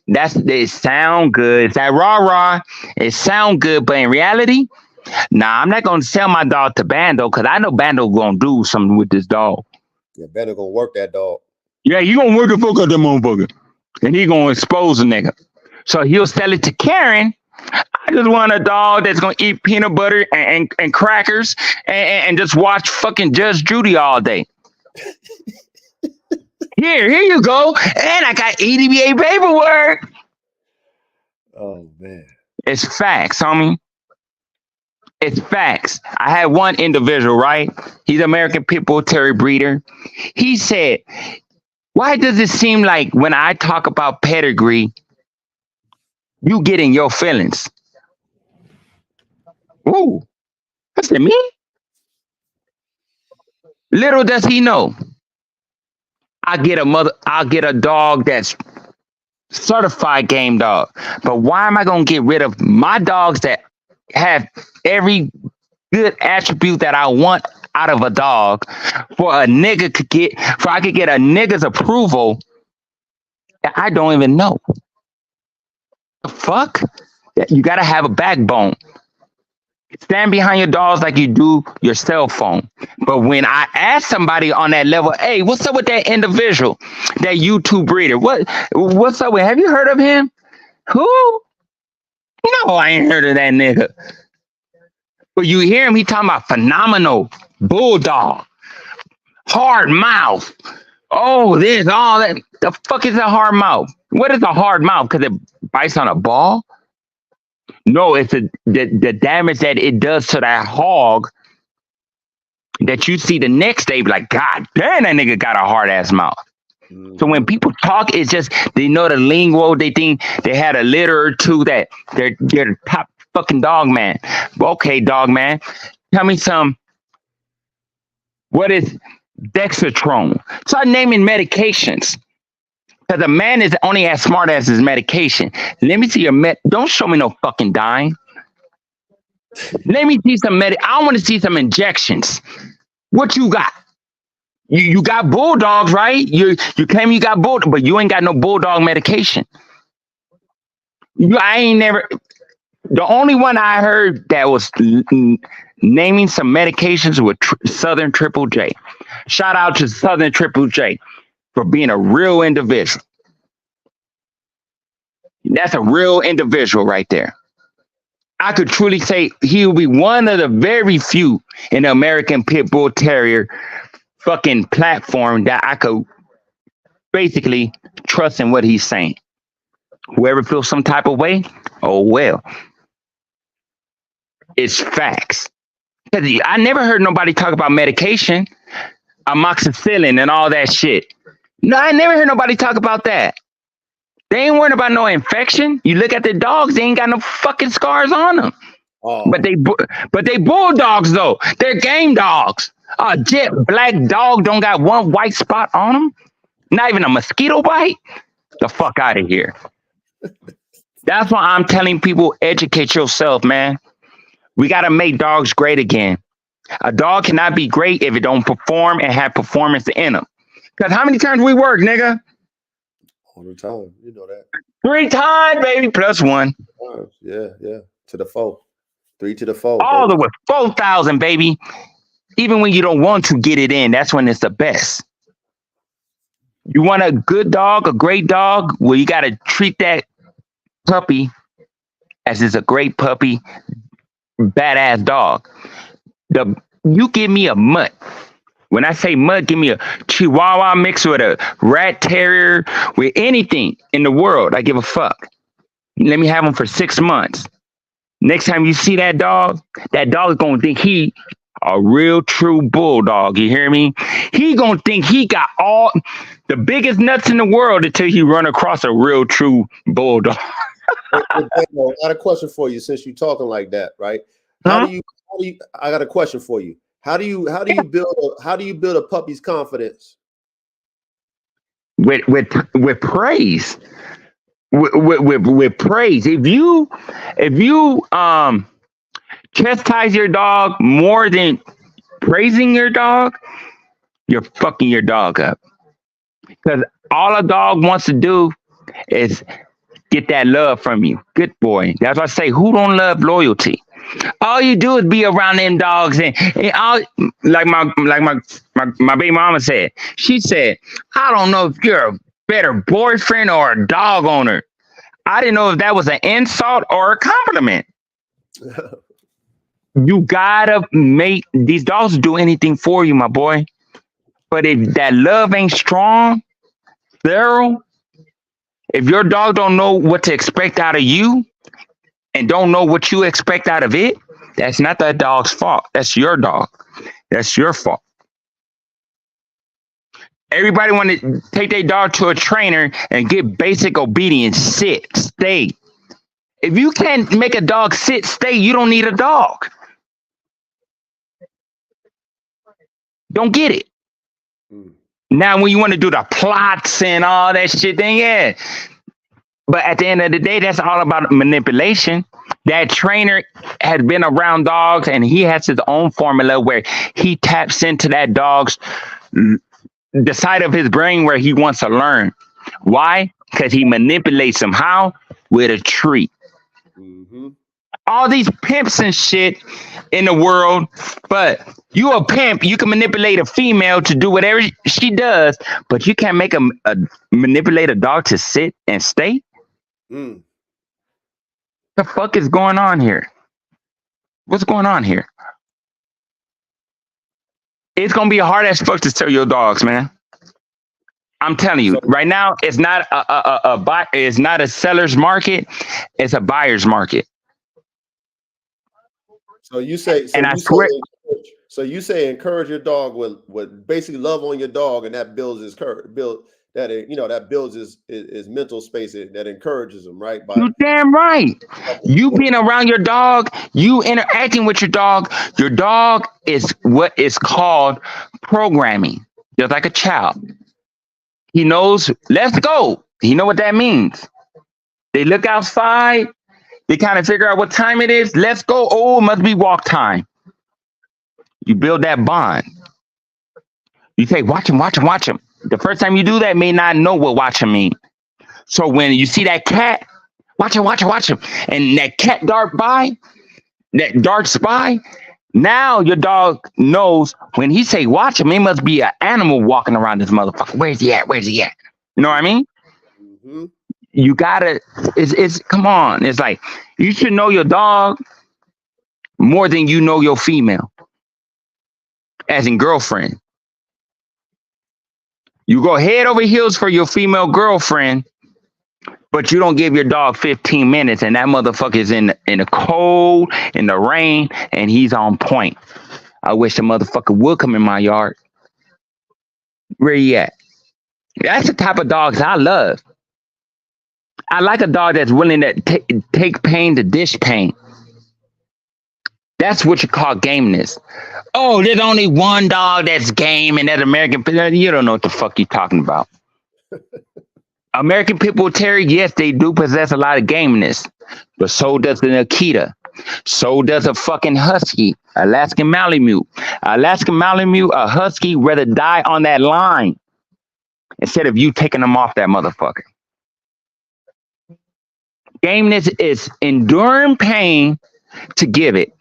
They sound good. It's that rah-rah. It sound good, but in reality, nah, I'm not gonna sell my dog to Bando, because I know Bando gonna do something with this dog. Yeah, Bando gonna work that dog. Yeah, you gonna work the fuck out that motherfucker. And he gonna expose a nigga. So he'll sell it to Karen. I just want a dog that's gonna eat peanut butter and crackers and just watch fucking Judge Judy all day. Here you go. And I got EDBA paperwork. Oh, man. It's facts, homie. It's facts. I had one individual, right? He's American Pit Bull Terrier breeder. He said, why does it seem like when I talk about pedigree, you get in your feelings? Ooh, that's me. Little does he know, I'll get a dog that's certified game dog. But why am I gonna get rid of my dogs that have every good attribute that I want out of a dog for I could get a nigga's approval that I don't even know? The fuck? You gotta have a backbone. Stand behind your dogs like you do your cell phone. But when I ask somebody on that level, hey, what's up with that individual, that YouTube breeder? What's up with? Have you heard of him? Who? No, I ain't heard of that nigga. But you hear him, he talking about phenomenal bulldog, hard mouth. Oh, this, all that. The fuck is a hard mouth? What is a hard mouth? Because it bites on a ball? No, it's the damage that it does to that hog that you see the next day, like, God damn, that nigga got a hard ass mouth. So when people talk, it's just they know the lingo. They think they had a litter or two that they're the top fucking dog man. Okay, dog man, tell me some. What is Dexatrone? Start naming medications. Because a man is only as smart as his medication. Let me see your Don't show me no fucking dime. Let me see some I want to see some injections. What you got? You got bulldogs, right? You claim you got bulldog, but you ain't got no bulldog medication. I ain't never. The only one I heard that was naming some medications with Southern Triple J. Shout out to Southern Triple J for being a real individual. That's a real individual right there. I could truly say he will be one of the very few in the American Pit Bull Terrier fucking platform that I could basically trust in what he's saying. Whoever feels some type of way, oh well. It's facts. I never heard nobody talk about medication, amoxicillin and all that shit. No, I never heard nobody talk about that. They ain't worried about no infection. You look at the dogs, they ain't got no fucking scars on them. Oh. But they bulldogs though. They're game dogs. A jet black dog don't got one white spot on them. Not even a mosquito bite. The fuck out of here. That's why I'm telling people, educate yourself, man. We got to make dogs great again. A dog cannot be great if it don't perform and have performance in them. Because how many times we work, nigga? All the time. You know that. 3 times, baby, plus 1. Yeah. To the 4. 3 to the 4. All the way. 4,000, baby. Even when you don't want to get it in, that's when it's the best. You want a good dog, a great dog? Well, you got to treat that puppy as it's a great puppy, badass dog. You give me a mutt. When I say mutt, give me a Chihuahua mixed with a rat terrier, with anything in the world. I give a fuck. Let me have him for 6 months. Next time you see that dog is going to think he a real true bulldog. You hear me? He going to think he got all the biggest nuts in the world until he run across a real true bulldog. I got a question for you since you're talking like that, right? How do you I got a question for you. How do you build a puppy's confidence? With praise. With praise. If you chastise your dog more than praising your dog, you're fucking your dog up. Because all a dog wants to do is get that love from you. Good boy. That's why I say, who don't love loyalty? All you do is be around them dogs and all, like my baby mama said. She said, I don't know if you're a better boyfriend or a dog owner. I didn't know if that was an insult or a compliment. You gotta make these dogs do anything for you, my boy. But if that love ain't strong, thorough, if your dog don't know what to expect out of you and don't know what you expect out of it, that's not that dog's fault. That's your dog. That's your fault. Everybody want to take their dog to a trainer and get basic obedience. Sit, stay. If you can't make a dog sit, stay, you don't need a dog. Don't get it. Now, when you want to do the plots and all that shit, then yeah. But at the end of the day, that's all about manipulation. That trainer has been around dogs and he has his own formula where he taps into that dog's the side of his brain where he wants to learn. Why? Because he manipulates them. How? With a treat. Mm-hmm. All these pimps and shit in the world, but you a pimp, you can manipulate a female to do whatever she does, but you can't make a manipulate a dog to sit and stay. The fuck is going on here? What's going on here? It's gonna be hard as fuck to sell your dogs, man. I'm telling you, right now, it's not it's not a seller's market, it's a buyer's market. So you say, And I swear, you say encourage your dog with basically love on your dog, and that builds his courage, that builds his mental space that encourages him, right? By you damn right. You being around your dog, you interacting with your dog is what is called programming, just like a child. He knows, let's go. He know what that means. They look outside, they kind of figure out what time it is. Let's go. Oh, it must be walk time. You build that bond. You say, watch him, watch him, watch him. The first time you do that may not know what watch him mean. So when you see that cat, watch him, watch him, watch him. And that cat darts by, now your dog knows when he say watch him, it must be an animal walking around this motherfucker. Where's he at? Where's he at? You know what I mean? mm-hmm. You gotta, it's come on. It's like you should know your dog more than you know your female, as in girlfriend. You go head over heels for your female girlfriend, but you don't give your dog 15 minutes, and that motherfucker is in the cold, in the rain, and he's on point. I wish the motherfucker would come in my yard. Where you at? That's the type of dogs I love. I like a dog that's willing to take pain to dish pain. That's what you call gameness. Oh, there's only one dog that's game, and that American. You don't know what the fuck you're talking about. American Pit Bull Terrier, yes, they do possess a lot of gameness, but so does an Akita. So does a fucking Husky, Alaskan Malamute. Alaskan Malamute, a Husky, rather die on that line instead of you taking them off that motherfucker. Gameness is enduring pain to give it.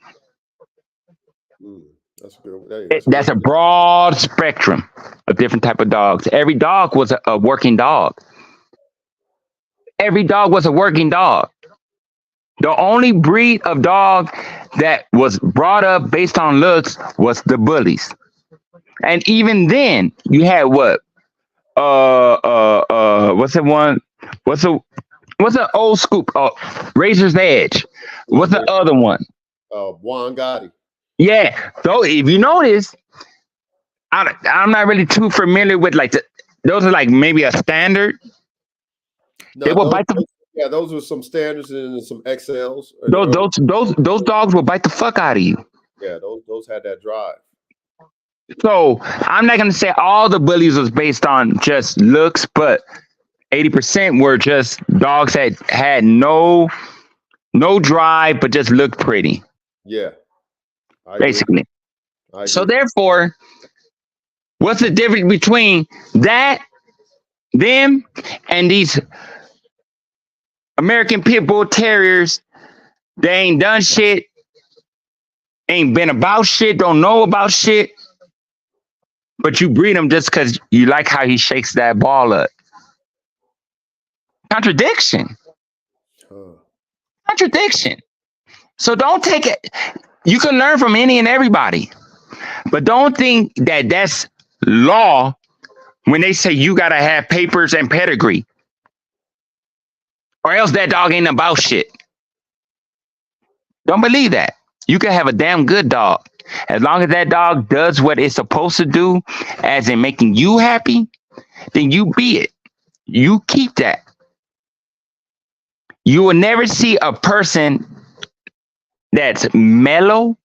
That's good. That's a broad spectrum of different type of dogs. Every dog was a working dog. Every dog was a working dog. The only breed of dog that was brought up based on looks was the bullies. And even then, you had what? What's the one? What's the old scoop? Oh, Razor's Edge. What's the other one? Juan Gotti. Yeah. So if you notice, I'm not really too familiar with those are like maybe a standard. No, they will bite the. Yeah, those were some standards and some XLs. Those dogs will bite the fuck out of you. Yeah, those had that drive. So I'm not gonna say all the bullies was based on just looks, but 80% were just dogs that had no drive, but just looked pretty. Yeah, basically. So therefore, what's the difference between them, and these American Pit Bull Terriers? They ain't done shit, ain't been about shit, don't know about shit, but you breed them just because you like how he shakes that ball up. Contradiction. Contradiction. So don't take it. You can learn from any and everybody, but don't think that that's law when they say you gotta have papers and pedigree, or else that dog ain't about shit. Don't believe that. You can have a damn good dog. As long as that dog does what it's supposed to do, as in making you happy, then you be it. You keep that. You will never see a person that's mellow,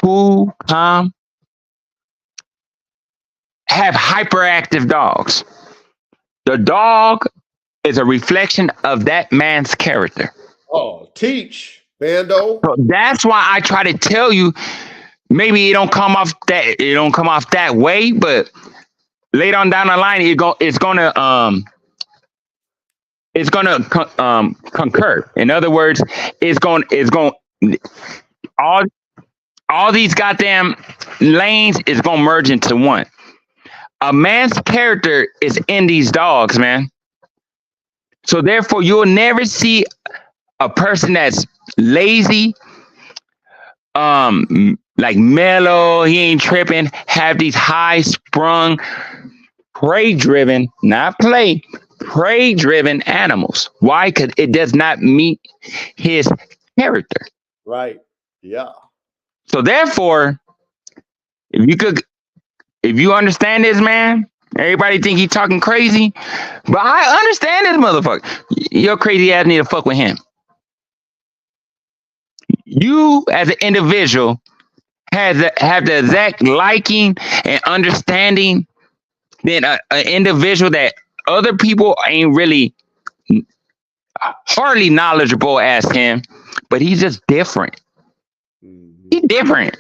cool, calm, have hyperactive dogs. The dog is a reflection of that man's character. Oh, teach, Bando. So that's why I try to tell you, maybe it don't come off that way, but later on down the line, it's gonna concur. In other words, it's going all these goddamn lanes is gonna merge into one. A man's character is in these dogs, man. So therefore, you'll never see a person that's lazy, like mellow, he ain't tripping, have these high sprung, prey driven, not play, prey driven animals. Why? Because it does not meet his character. Right. Yeah. So therefore, if you understand this, man, everybody think he talking crazy, but I understand this motherfucker. Your crazy ass need to fuck with him. You as an individual have the exact liking and understanding than an individual that other people ain't really hardly knowledgeable as him, but he's just different. He's different.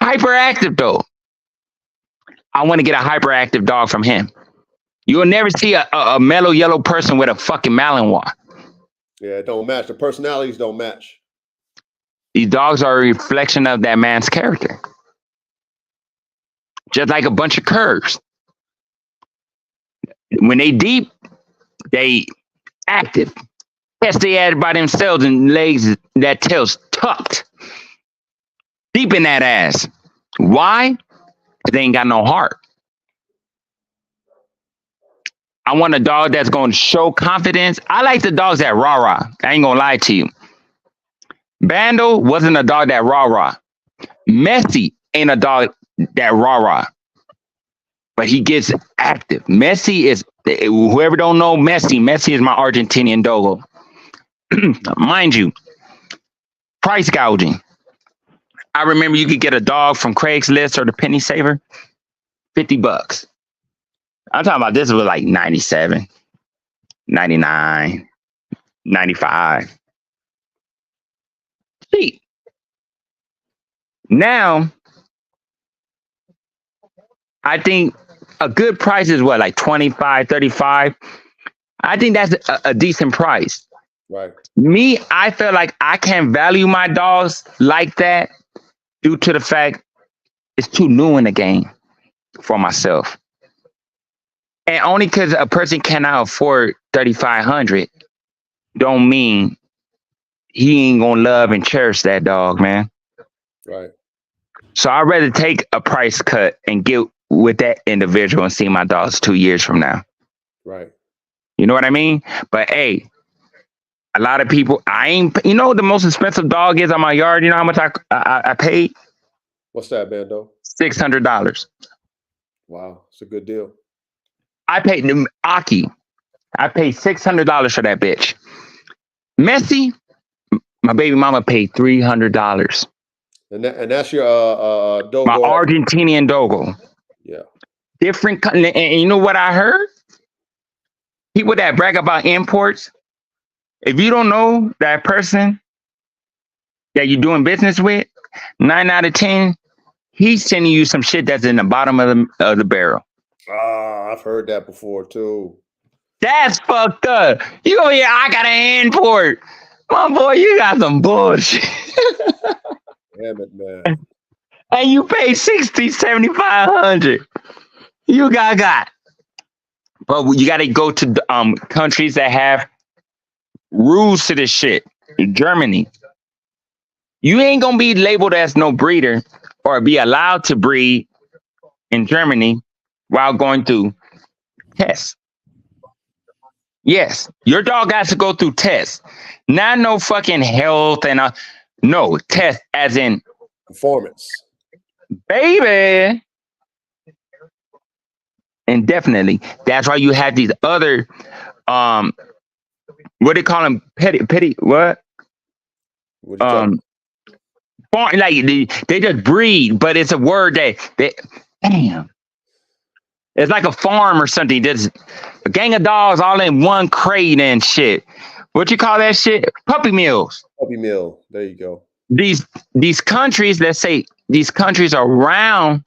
Hyperactive though. I want to get a hyperactive dog from him. You'll never see a mellow yellow person with a fucking Malinois. Yeah, it don't match. The personalities don't match. These dogs are a reflection of that man's character. Just like a bunch of curves. When they deep, they active. Yes, they added by themselves and legs that tail's tucked. Deep in that ass. Why? Because they ain't got no heart. I want a dog that's going to show confidence. I like the dogs that rah-rah. I ain't going to lie to you. Bando wasn't a dog that rah-rah. Messi ain't a dog that rah-rah. But he gets active. Messi is, whoever don't know Messi is my Argentinian dogo. Mind you, price gouging. I remember you could get a dog from Craigslist or the Penny Saver, $50. I'm talking about this was like 97, 99, 95. See, now I think a good price is what, like 25, 35. I think that's a decent price. Right. Me, I feel like I can't value my dogs like that due to the fact it's too new in the game for myself. And only because a person cannot afford 3,500 don't mean he ain't gonna love and cherish that dog, man. Right. So I'd rather take a price cut and get with that individual and see my dogs 2 years from now. Right. You know what I mean? But hey, a lot of people, you know what the most expensive dog is on my yard? You know how much I paid? What's that, Bando? $600. Wow, it's a good deal. I paid Aki. I paid $600 for that bitch. Messi, my baby mama paid $300. And that's your dogo. My Argentinian dogo. Yeah. Different, and you know what I heard? People that brag about imports. If you don't know that person that you're doing business with, 9 out of 10, he's sending you some shit that's in the bottom of the barrel. I've heard that before too. That's fucked up. You go, yeah, I got an import. My boy, you got some bullshit. Damn it, man. And you pay 60, 7,500. You got. But you got to go to countries that have rules to this shit. Germany. You ain't going to be labeled as no breeder or be allowed to breed in Germany while going through tests. Yes, your dog has to go through tests. Not no fucking health and no test as in performance. Baby. And definitely, that's why you have these other what they call them, petty what? Farm, like they just breed, but it's a word that damn. It's like a farm or something. There's a gang of dogs all in one crate and shit. What you call that shit? Puppy mills. Puppy mill. There you go. These countries, let's say these countries around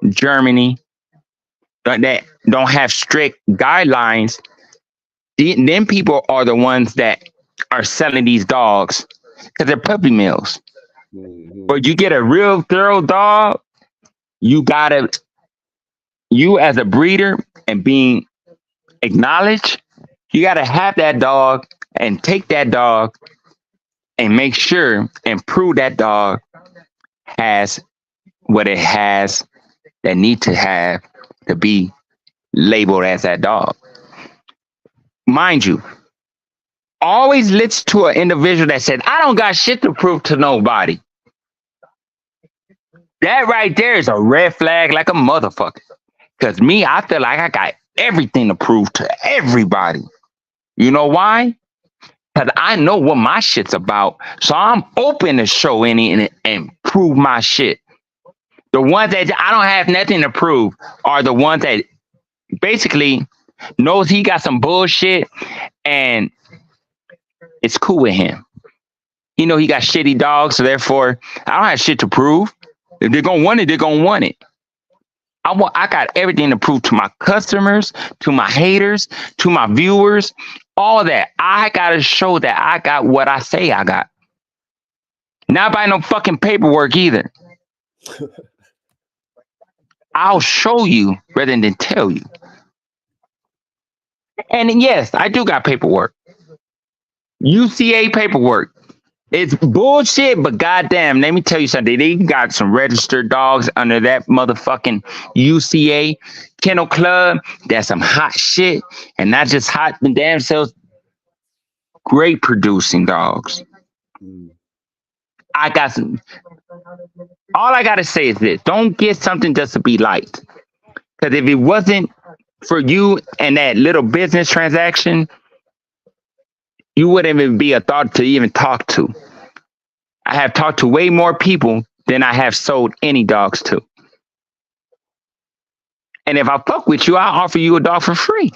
Germany that don't have strict guidelines, then people are the ones that are selling these dogs because they're puppy mills. Mm-hmm. But you get a real thorough dog, you as a breeder and being acknowledged, you gotta have that dog and take that dog and make sure and prove that dog has what it has that need to have to be labeled as that dog. Mind you, Always listen to an individual that said, I don't got shit to prove to nobody. That right there is a red flag like a motherfucker. Because me, I feel like I got everything to prove to everybody. You know why? Because I know what my shit's about. So I'm open to show any and prove my shit. The ones that I don't have nothing to prove are the ones that basically knows he got some bullshit and it's cool with him. He know he got shitty dogs, so therefore I don't have shit to prove. If they're gonna want it, they're gonna want it. I got everything to prove to my customers, to my haters, to my viewers, all that. I gotta show that I got what I say I got. Not by no fucking paperwork either. I'll show you rather than tell you. And yes, I do got paperwork. UCA paperwork. It's bullshit, but goddamn, let me tell you something. They got some registered dogs under that motherfucking UCA Kennel Club. That's some hot shit. And not just hot, the damn selves. Great producing dogs. I got some. All I got to say is this. Don't get something just to be liked. Because if it wasn't for you and that little business transaction, you wouldn't even be a thought to even talk to. I have talked to way more people than I have sold any dogs to. And if I fuck with you, I'll offer you a dog for free.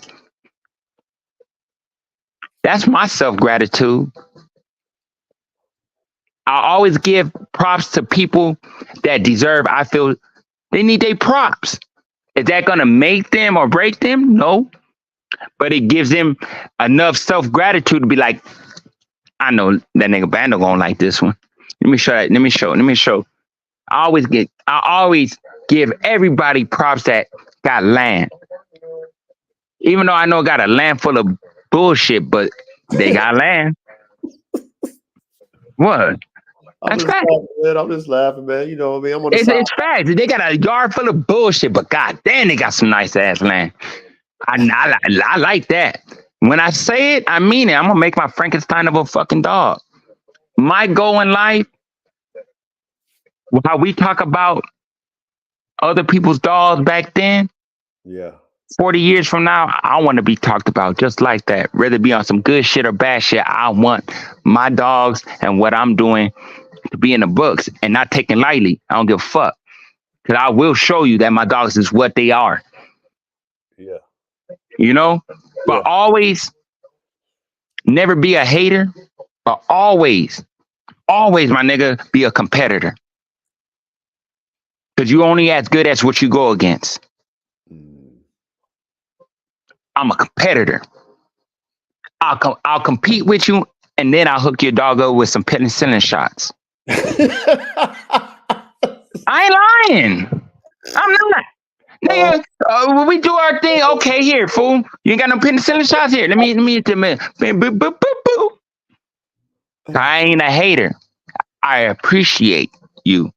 That's my self-gratitude. I always give props to people that deserve, I feel they need their props. Is that going to make them or break them? No. But it gives them enough self-gratitude to be like, I know that nigga Bando gonna like this one. Let me show that. Let me show. I always give everybody props that got land. Even though I know I got a land full of bullshit, but they got land. What? That's fact. I'm just laughing, man. You know what I mean? I'm on the side. It's fact. They got a yard full of bullshit, but goddamn, they got some nice ass land. I like that. When I say it, I mean it. I'm gonna make my Frankenstein of a fucking dog. My goal in life, how we talk about other people's dogs back then. Yeah. 40 years from now, I want to be talked about just like that. Whether it be on some good shit or bad shit, I want my dogs and what I'm doing to be in the books and not taken lightly. I don't give a fuck. Because I will show you that my dogs is what they are. Yeah. You know? But always never be a hater, but always, my nigga, be a competitor. Because you only as good as what you go against. I'm a competitor. I'll compete with you, and then I'll hook your dog up with some penicillin shots. I ain't lying. I'm not. Nigga, when we do our thing, okay, here, fool. You ain't got no penicillin shots here. Let me. I ain't a hater. I appreciate you.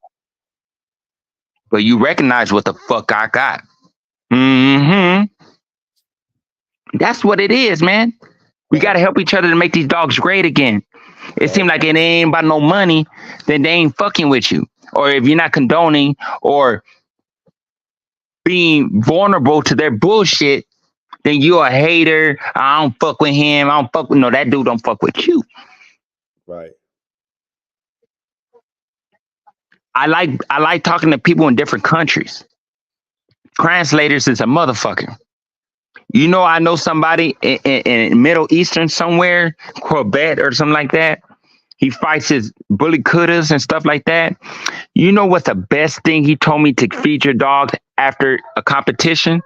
But you recognize what the fuck I got. Mm-hmm. That's what it is, man. We got to help each other to make these dogs great again. It seems like it ain't about no money, then they ain't fucking with you. Or if you're not condoning or being vulnerable to their bullshit, then you're a hater. I don't fuck with him. I don't fuck with, no, that dude don't fuck with you. Right. I like talking to people in different countries. Translators is a motherfucker. You know, I know somebody in Middle Eastern somewhere, Quebec or something like that. He fights his bully cutters and stuff like that. You know what's the best thing he told me to feed your dog after a competition?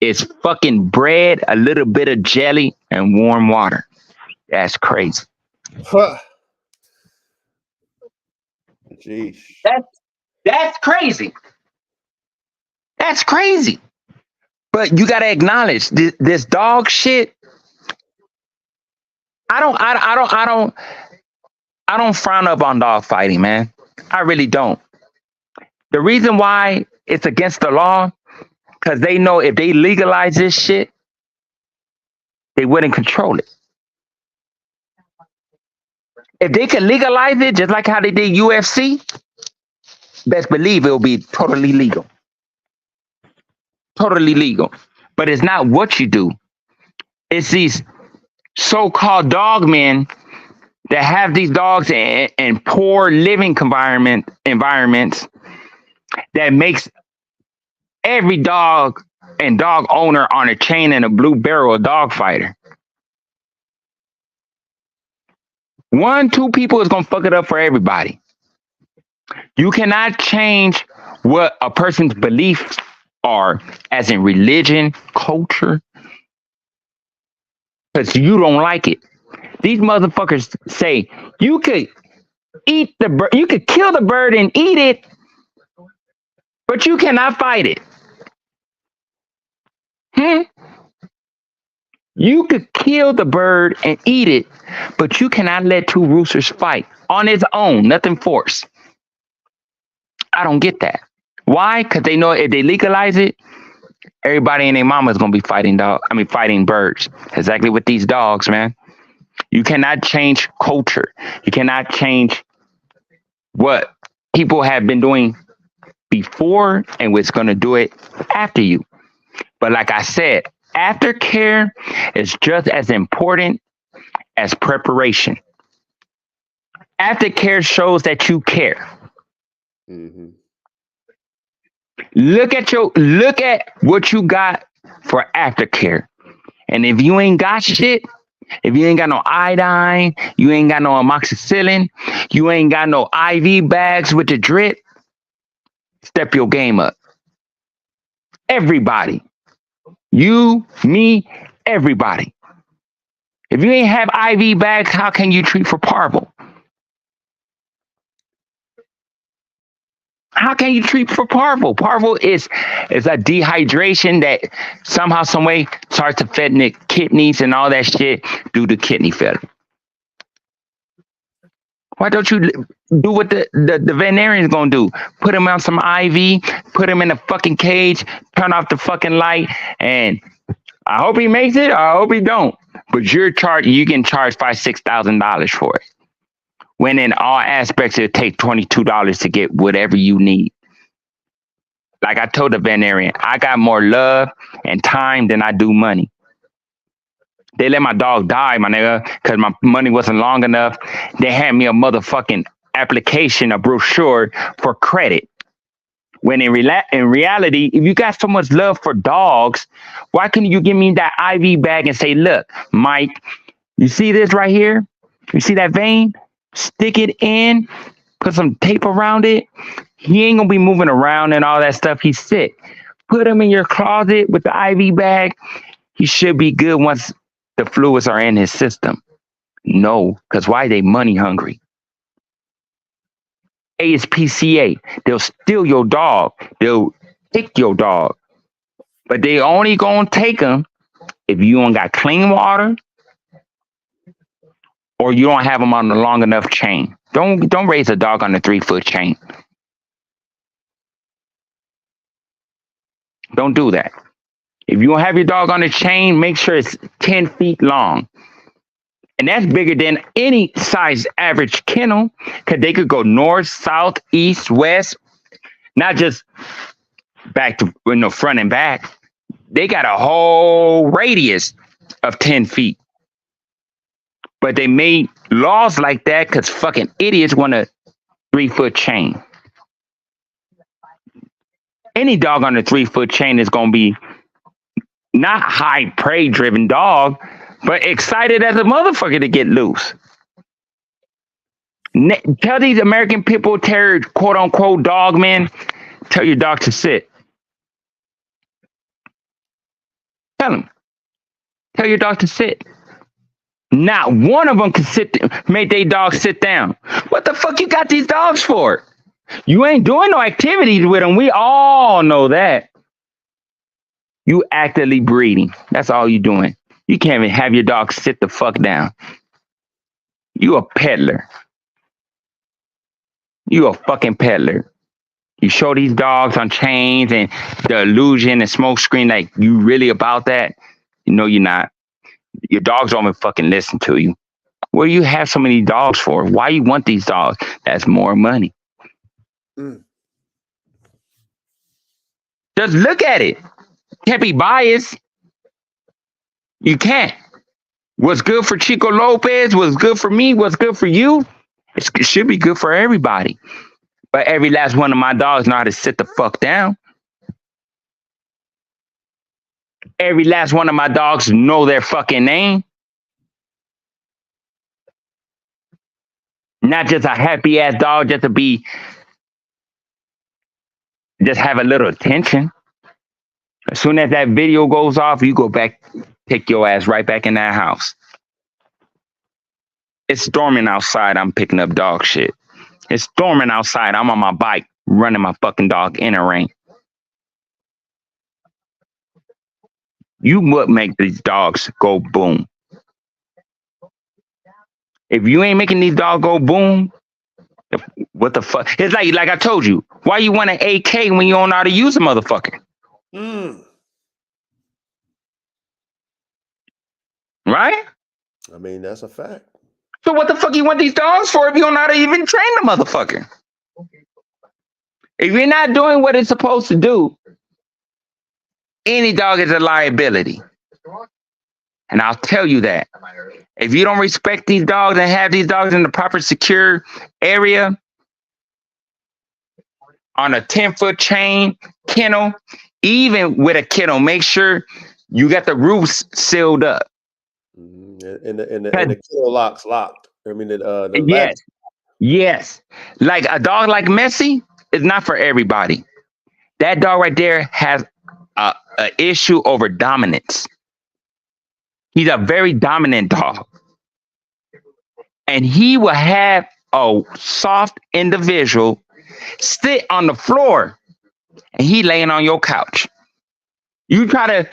Is fucking bread, a little bit of jelly, and warm water. That's crazy. Huh. Jeez. That's crazy. That's crazy. But you gotta acknowledge this dog shit. I don't frown up on dog fighting, man. I really don't. The reason why it's against the law, because they know if they legalize this shit, they wouldn't control it. If they could legalize it, just like how they did UFC, best believe it will be totally legal. Totally legal. But it's not what you do. It's these so-called dog men that have these dogs in poor living environments that makes every dog and dog owner on a chain and a blue barrel a dog fighter. 1, 2 people is gonna fuck it up for everybody. You cannot change what a person's beliefs are, as in religion, culture, because you don't like it. These motherfuckers say you could eat the bird, you could kill the bird and eat it, but you cannot fight it. You could kill the bird and eat it, but you cannot let 2 roosters fight on its own, nothing forced. I don't get that. Why? Because they know if they legalize it, everybody and their mama is gonna be fighting birds. Exactly with these dogs, man. You cannot change culture. You cannot change what people have been doing before and what's gonna do it after you. But like I said, aftercare is just as important as preparation. Aftercare shows that you care. Mm-hmm. Look at what you got for aftercare. And if you ain't got shit, if you ain't got no iodine, you ain't got no amoxicillin, you ain't got no IV bags with the drip, step your game up. Everybody. You, me, everybody. If you ain't have IV bags, how can you treat for parvo? How can you treat for parvo? Parvo is a dehydration that somehow, some way starts affecting the kidneys and all that shit due to kidney failure. Why don't you do what the veterinarian's gonna do? Put him on some IV, put him in a fucking cage, turn off the fucking light, and I hope he makes it, or I hope he don't. But you can charge $5,000-$6,000 for it. When in all aspects, it take $22 to get whatever you need. Like I told the veterinarian, I got more love and time than I do money. They let my dog die, my nigga, because my money wasn't long enough. They had me a motherfucking application, a brochure for credit. When in reality, if you got so much love for dogs, why couldn't you give me that IV bag and say, look, Mike, you see this right here? You see that vein? Stick it in, put some tape around it. He ain't gonna be moving around and all that stuff. He's sick. Put him in your closet with the IV bag. He should be good once the fluids are in his system. No, because why? They money hungry. ASPCA, they'll steal your dog. They'll take your dog. But they only gonna take them if you don't got clean water or you don't have them on a long enough chain. Don't raise a dog on a 3-foot chain. Don't do that. If you don't have your dog on a chain, make sure it's 10 feet long. And that's bigger than any size average kennel, because they could go north, south, east, west, not just back to front and back. They got a whole radius of 10 feet. But they made laws like that because fucking idiots want a 3-foot chain. Any dog on a 3-foot chain is going to be not high prey driven dog, but excited as a motherfucker to get loose. Tell these American people, quote unquote dog men, tell your dog to sit. Tell them. Tell your dog to sit. Not one of them can make their dog sit down. What the fuck you got these dogs for? You ain't doing no activities with them. We all know that. You actively breeding. That's all you doing. You can't even have your dog sit the fuck down. You a peddler. You a fucking peddler. You show these dogs on chains and the illusion and smoke screen like you really about that. You know you're not. Your dogs don't even fucking listen to you. What do you have so many dogs for? Why you want these dogs? That's more money. Mm. Just look at it. Can't be biased. You can't. What's good for Chico Lopez? What's good for me? What's good for you? It should be good for everybody. But every last one of my dogs know how to sit the fuck down. Every last one of my dogs know their fucking name. Not just a happy ass dog just to just have a little attention. As soon as that video goes off, you go back, take your ass right back in that house. It's storming outside. I'm picking up dog shit. It's storming outside. I'm on my bike running my fucking dog in the rain. You would make these dogs go boom. If you ain't making these dogs go boom, what the fuck? It's like I told you. Why you want an AK when you don't know how to use a motherfucker? Right? I mean, that's a fact. So what the fuck you want these dogs for if you don't know how to even train the motherfucker? If you're not doing what it's supposed to do, any dog is a liability. And I'll tell you that. If you don't respect these dogs and have these dogs in the proper secure area, on a 10-foot chain, kennel, even with a kennel, make sure you got the roofs sealed up. And the kennel lock's locked. I mean, the yes. Yes. Like a dog like Messi is not for everybody. That dog right there has an issue over dominance. He's a very dominant dog. And he will have a soft individual sit on the floor and he laying on your couch. You try to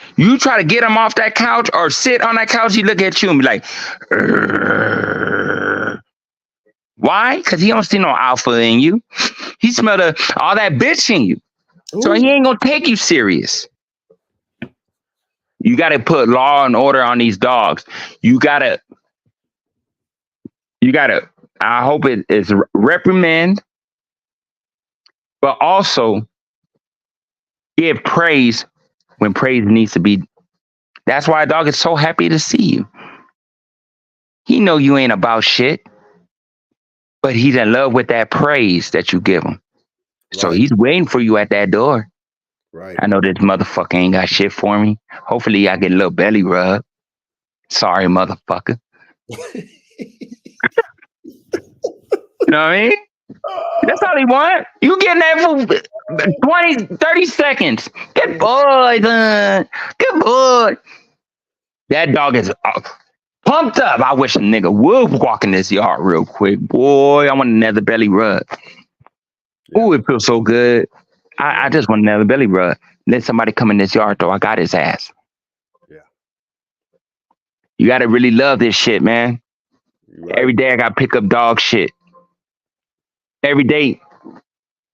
get him off that couch or sit on that couch, he look at you and be like, "Urgh." Why? Because he don't see no alpha in you. He smelled all that bitch in you. Ooh. So he ain't gonna take you serious. You gotta put law and order on these dogs. You gotta, I hope it is reprimand, but also give praise when praise needs to be. That's why a dog is so happy to see you. He know you ain't about shit, but he's in love with that praise that you give him. Right. So he's waiting for you at that door. Right. I know this motherfucker ain't got shit for me. Hopefully I get a little belly rub. Sorry, motherfucker. You know what I mean? That's all he want. You getting that for 20, 30 seconds. Good boy, son. Good boy. That dog is pumped up. I wish a nigga would walk in this yard real quick. Boy, I want another belly rub. Yeah. Ooh, it feels so good. I just want another belly rub. Let somebody come in this yard, though. I got his ass. Yeah. You got to really love this shit, man. Right. Every day I got to pick up dog shit. Every day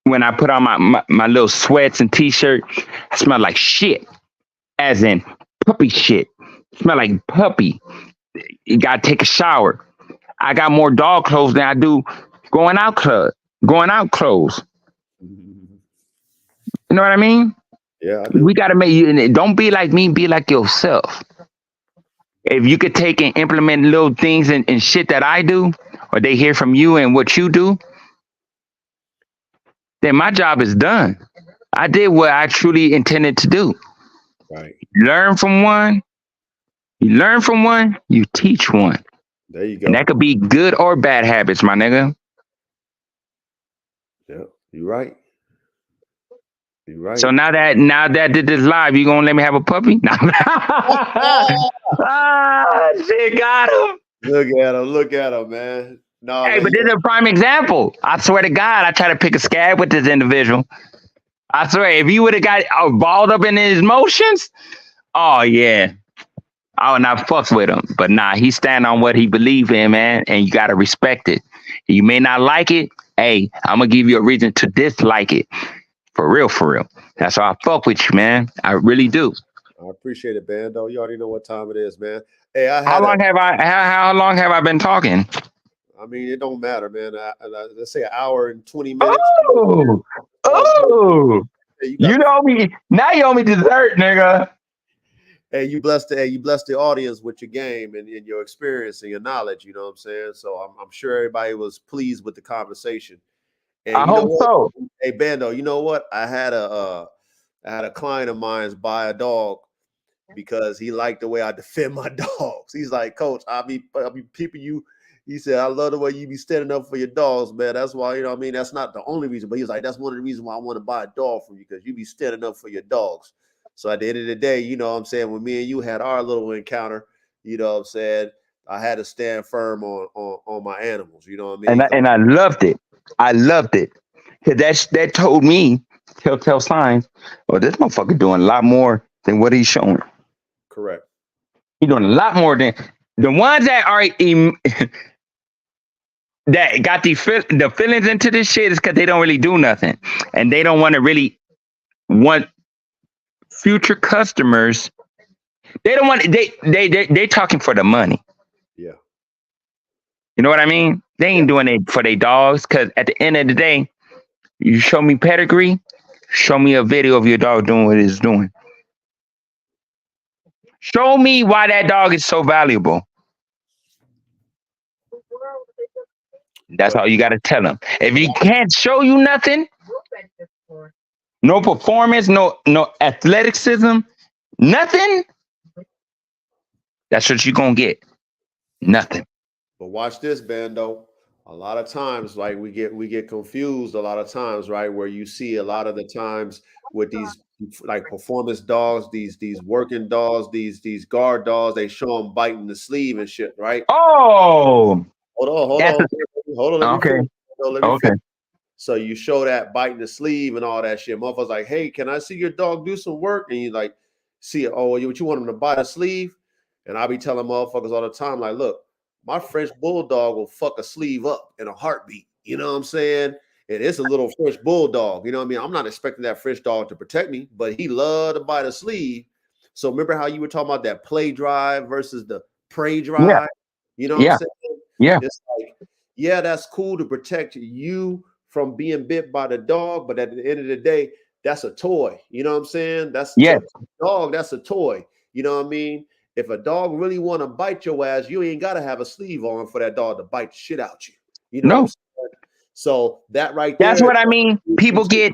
when I put on my little sweats and t-shirt, I smell like shit. As in puppy shit. Smell like puppy. You got to take a shower. I got more dog clothes than I do going out clothes. You know what I mean? Yeah. We got to make you, don't be like me, be like yourself. If you could take and implement little things and shit that I do, or they hear from you and what you do, then my job is done. I did what I truly intended to do. Right. Learn from one. You learn from one, you teach one. There you go. And that could be good or bad habits, my nigga. Yeah, you're right. You're right. So now that did this live, you gonna let me have a puppy? Shit, got him. Look at him, man. No, hey, but this is a prime example. I swear to God, I try to pick a scab with this individual. I swear, if he would have got balled up in his emotions, oh yeah, I would not fuck with him. But nah, he stand on what he believe in, man, and you gotta respect it. You may not like it. Hey, I'm gonna give you a reason to dislike it. For real. That's why I fuck with you, man. I really do. I appreciate it, Bando. You already know what time it is, man. Hey, I How had a. long have I? How long have I been talking? I mean, it don't matter, man. Let's say an hour and 20 minutes. Oh, All good. oh! Hey, you got You the. know me now. You owe me dessert, nigga. Hey, you blessed the audience with your game and your experience and your knowledge. You know what I'm saying? So I'm sure everybody was pleased with the conversation. And I you know hope what? so. Hey, Bando, you know what? I had a client of mine buy a dog because he liked the way I defend my dogs. He's like, Coach, I'll be peeping you. He said, I love the way you be standing up for your dogs, man. That's why, you know what I mean? That's not the only reason, but he was like, that's one of the reasons why I want to buy a dog from you, because you be standing up for your dogs. So at the end of the day, you know what I'm saying, when me and you had our little encounter, you know what I'm saying, I had to stand firm on my animals, you know what I mean? And I loved it. I loved it. 'Cause that told me telltale signs. Oh, this motherfucker doing a lot more than what he's showing. Correct. He's doing a lot more than the ones that are that got the feelings into this shit is because they don't really do nothing, and they don't want to really want future customers. They don't want they talking for the money. Yeah. You know what I mean? They Yeah. ain't doing it for their dogs, because at the end of the day, you show me pedigree, show me a video of your dog doing what it's doing. Show me why that dog is so valuable. That's But all you got to tell them. If he can't show you nothing, no performance, no athleticism, nothing, that's what you're gonna get. Nothing. But watch this, Bando. A lot of times, like we get confused a lot of times, right? Where you see a lot of the times with these like performance dogs, these working dogs, these guard dogs, they show them biting the sleeve and shit, right? Oh, Hold on, hold that's on, hold on. Let me okay. finish. Let me Okay. finish. So you show that biting the sleeve and all that shit. Motherfuckers like, hey, can I see your dog do some work? And you like, see it. Oh, you want him to bite a sleeve? And I be telling motherfuckers all the time, like, look, my French bulldog will fuck a sleeve up in a heartbeat. You know what I'm saying? And it's a little French bulldog. You know what I mean? I'm not expecting that French dog to protect me, but he loved to bite a sleeve. So remember how you were talking about that play drive versus the prey Yeah. drive? You know what I'm Yeah. saying? Yeah. It's like, yeah, that's cool to protect you from being bit by the dog, but at the end of the day, that's a toy. You know what I'm saying? That's Yes. to dog, that's a toy. You know what I mean? If a dog really want to bite your ass, you ain't gotta have a sleeve on for that dog to bite the shit out you. You know what I'm No. saying? So that right That's there, what I mean. People get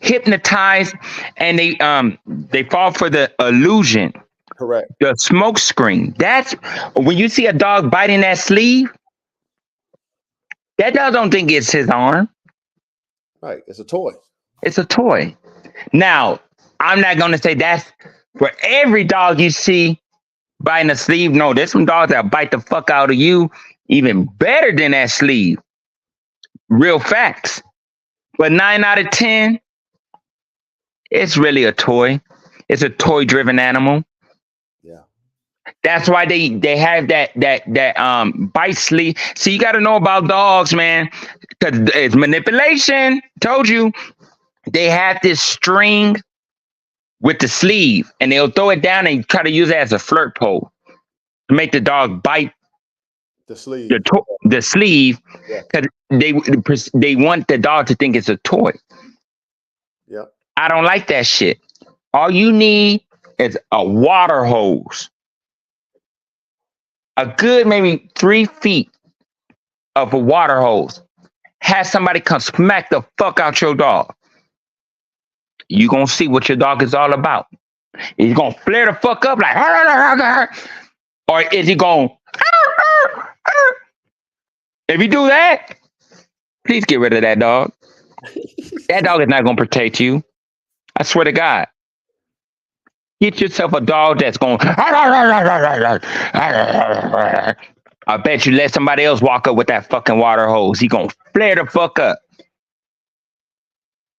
hypnotized and they fall for the illusion, correct. the smoke screen. That's when you see a dog biting that sleeve, that dog don't think it's his arm. Right. It's a toy. It's a toy. Now, I'm not gonna say that's for every dog you see biting a sleeve. No, there's some dogs that bite the fuck out of you even better than that sleeve. Real facts. But 9 out of 10, it's really a toy. It's a toy driven animal. Yeah. That's why they have that bite sleeve. See, you got to know about dogs, man, because it's manipulation. Told you they have this string with the sleeve, and they'll throw it down and try to use it as a flirt pole to make the dog bite The sleeve. the sleeve, Yeah. because they want the dog to think it's a toy. Yeah. I don't like that shit. All you need is a water hose, a good maybe 3 feet of a water hose. Have somebody come smack the fuck out your dog. You gonna see what your dog is all about. Is he gonna flare the fuck up like, or is he going? If you do that, please get rid of that dog. That dog is not gonna protect you. I swear to God. Get yourself a dog that's going. I bet you let somebody else walk up with that fucking water hose. He gonna flare the fuck up.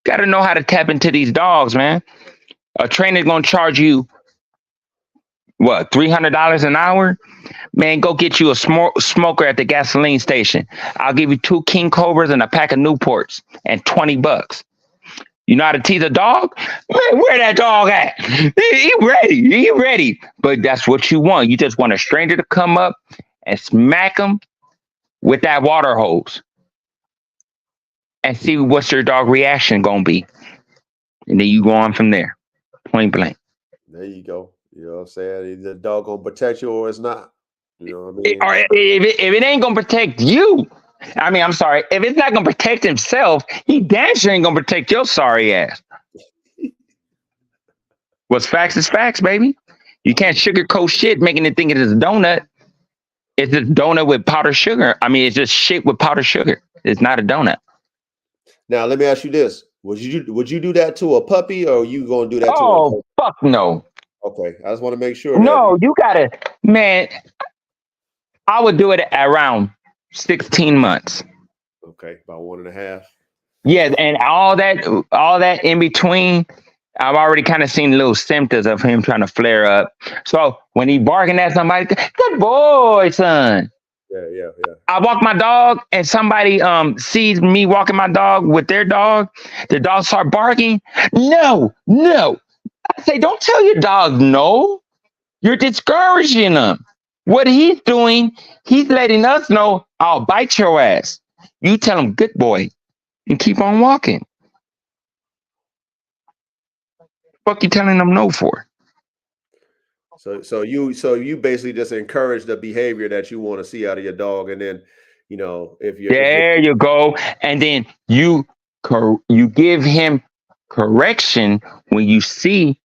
Gotta know how to tap into these dogs, man. A trainer's gonna charge you what, $300 an hour? Man, go get you a smoker at the gasoline station. I'll give you 2 King Cobras and a pack of Newports and $20. You know how to tease a dog? Man, where that dog at? He ready. He ready. But that's what you want. You just want a stranger to come up and smack him with that water hose and see what's your dog reaction gonna be. And then you go on from there. Point blank. There you go. You know what I'm saying? The dog gonna protect you or it's not. You know what I mean? Or if it ain't gonna protect you, I mean, I'm sorry. If it's not gonna protect himself, he damn sure ain't gonna protect your sorry ass. What's facts is facts, baby. You can't sugarcoat shit, making it think it is a donut. It's a donut with powdered sugar. I mean, it's just shit with powdered sugar. It's not a donut. Now let me ask you this: Would you do that to a puppy, or you gonna do that to an Oh adult? fuck no. Okay, I just want to make sure that. No, you gotta, man. I would do it around 16 months. Okay, about 1.5. Yeah, and all that in between, I've already kind of seen little symptoms of him trying to flare up. So when he barking at somebody, good boy, son. Yeah. I walk my dog and somebody sees me walking my dog with their dog, the dog start barking. No. I say, don't tell your dog no. You're discouraging them. What he's doing, he's letting us know, I'll bite your ass. You tell him, good boy, and keep on walking. Fuck you telling them no for? So you basically just encourage the behavior that you want to see out of your dog, and then, if you're There you go. And then you give him correction when you see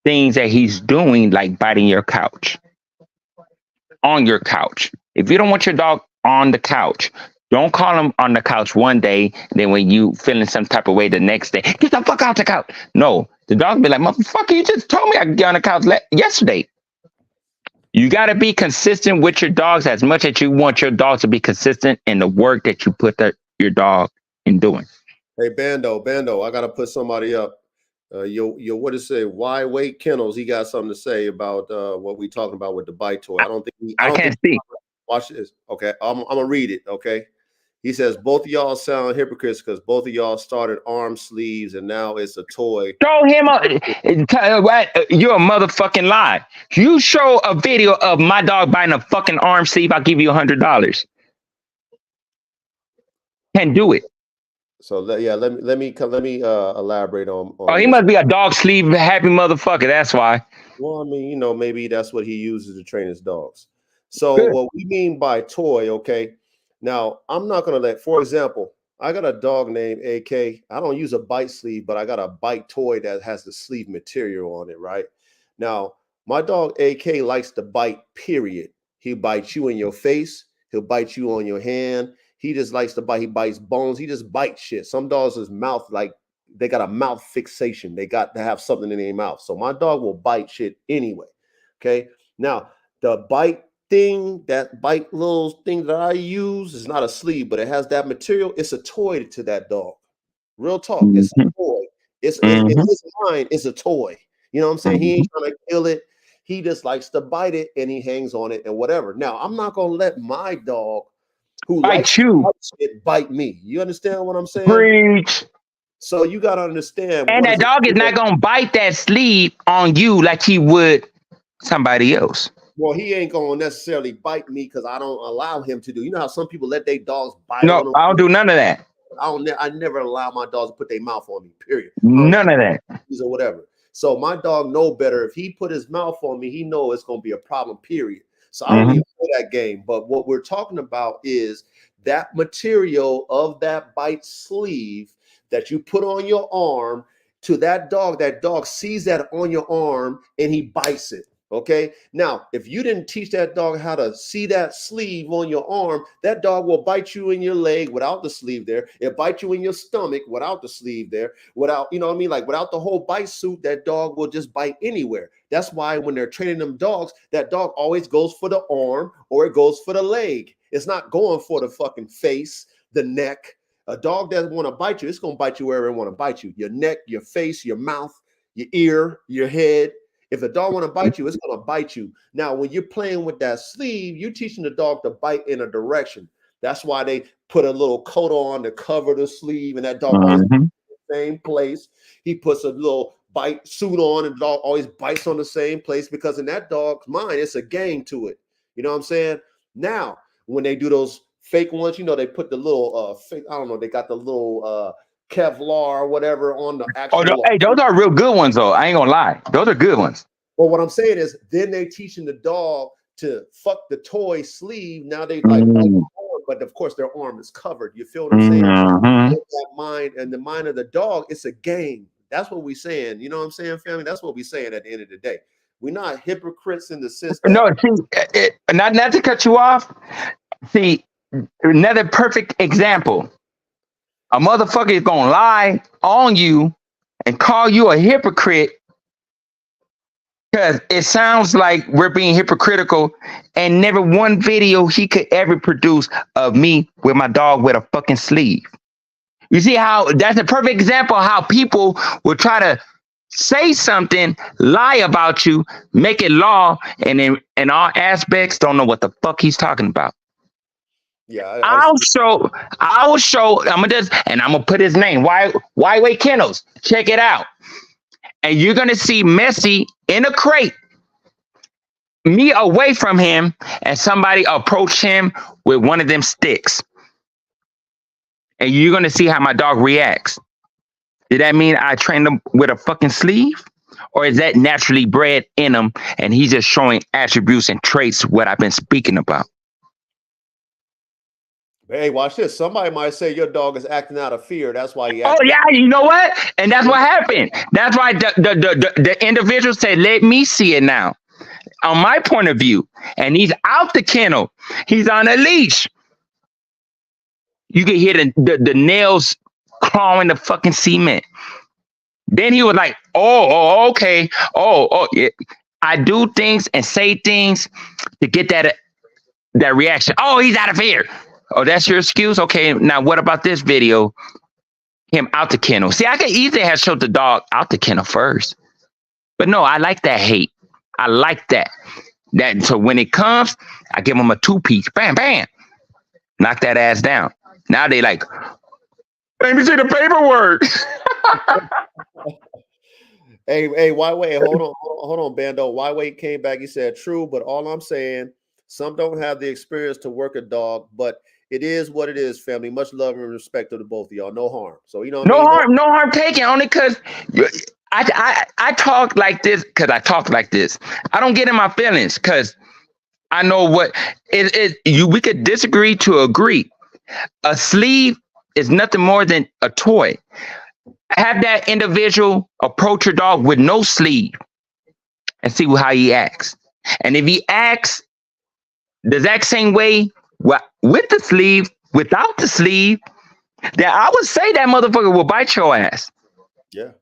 things that he's doing, like biting your couch, on your couch. If you don't want your dog on the couch, don't call him on the couch one day. Then when you feeling some type of way the next day, get the fuck out the couch. No, the dog be like, motherfucker, you just told me I could get on the couch yesterday. You got to be consistent with your dogs as much as you want your dog to be consistent in the work that you put your dog in doing. Hey, Bando, I got to put somebody up. What is it? Why Wait Kennels? He got something to say about what we talking about with the bite toy. I don't think. I can't see. Watch this. Okay, I'm gonna read it. Okay, he says both of y'all sound hypocrites because both of y'all started arm sleeves and now it's a toy. Show him you're a motherfucking lie. You show a video of my dog biting a fucking arm sleeve, I'll give you $100. Can't do it. So let me elaborate on. Oh, he must be a dog sleeve happy motherfucker. That's why. Well, I mean, maybe that's what he uses to train his dogs. So Good. what we mean by toy, okay? Now, I'm not going to for example, I got a dog named AK. I don't use a bite sleeve, but I got a bite toy that has the sleeve material on it, right? Now, my dog AK likes to bite, period. He bites you in your face. He'll bite you on your hand. He just likes to bite. He bites bones. He just bites shit. Some dogs' mouth, like, they got a mouth fixation. They got to have something in their mouth. So my dog will bite shit anyway. Okay. Now, the bite thing, that bite little thing that I use is not a sleeve, but it has that material. It's a toy to that dog. Real talk. It's a toy. It's in his mind, it's a toy. You know what I'm saying? He ain't trying to kill it. He just likes to bite it and he hangs on it and whatever. Now, I'm not gonna let my dog who likes to bite me. You understand what I'm saying? Preach. So you got to understand. And that dog is not going to bite that sleeve on you like he would somebody else. Well, he ain't going to necessarily bite me because I don't allow him to do. You know how some people let their dogs bite on them? No, I don't do none of that. I never allow my dogs to put their mouth on me, period. None of that. Or whatever. So my dog know better. If he put his mouth on me, he know it's going to be a problem, period. So I don't even play that game. But what we're talking about is that material of that bite sleeve that you put on your arm to that dog sees that on your arm and he bites it. Okay. Now, if you didn't teach that dog how to see that sleeve on your arm, that dog will bite you in your leg without the sleeve there. It'll bite you in your stomach without the sleeve there. Without, you know what I mean? Like without the whole bite suit, that dog will just bite anywhere. That's why when they're training them dogs, that dog always goes for the arm or it goes for the leg. It's not going for the fucking face, the neck. A dog that want to bite you, it's going to bite you wherever it want to bite you. Your neck, your face, your mouth, your ear, your head. If a dog want to bite you, it's going to bite you. Now, when you're playing with that sleeve, you're teaching the dog to bite in a direction. That's why they put a little coat on to cover the sleeve, and that dog always same place. He puts a little bite suit on, and the dog always bites on the same place because in that dog's mind, it's a game to it. You know what I'm saying? Now, when they do those fake ones, you know, they put the little fake, I don't know, they got the little Kevlar or whatever on the Oh, no, actual. hey, those are real good ones, though. I ain't gonna lie. Those are good ones. Well, what I'm saying is, then they teaching the dog to fuck the toy sleeve. Now they like, but of course their arm is covered. You feel what I'm saying? That mind and the mind of the dog, it's a game. That's what we saying. You know what I'm saying, family? That's what we saying at the end of the day. We're not hypocrites in the sense that No, see, not to cut you off. See, another perfect example. A motherfucker is gonna lie on you and call you a hypocrite because it sounds like we're being hypocritical, and never one video he could ever produce of me with my dog with a fucking sleeve. You see how that's a perfect example of how people will try to say something, lie about you, make it law, and in all aspects don't know what the fuck he's talking about. yeah, I will show. I'm gonna put his name. Why wait Kennels? Check it out. And you're gonna see Messi in a crate, me away from him, and somebody approach him with one of them sticks. And you're gonna see how my dog reacts. Did that mean I trained him with a fucking sleeve? Or is that naturally bred in him and he's just showing attributes and traits what I've been speaking about? hey, watch this. Somebody might say your dog is acting out of fear. That's why he. Oh yeah, you know what? And that's what happened. That's why the individual said, "Let me see it now." On my point of view, and he's out the kennel. He's on a leash. You can hear the nails clawing the fucking cement. Then he was like, "Oh, okay. Oh, yeah. I do things and say things to get that reaction. Oh, he's out of fear. Oh, that's your excuse? Okay, now what about this video? Him out the kennel. See, I could easily have showed the dog out the kennel first. But no, I like that hate. I like that. So when it comes, I give him a 2-piece. Bam, bam. Knock that ass down. Now they like, let me see the paperwork. Hey, why wait? Hold on, Bando. Why wait came back? He said, true, but all I'm saying, some don't have the experience to work a dog, but it is what it is, family. Much love and respect to the both of y'all. No harm. So you know what I mean? No harm taken. Only because I talk like this because I talk like this. I don't get in my feelings because I know what we could disagree to agree. A sleeve is nothing more than a toy. Have that individual approach your dog with no sleeve and see how he acts. And if he acts the exact same way with the sleeve, without the sleeve, then I would say that motherfucker will bite your ass. Yeah.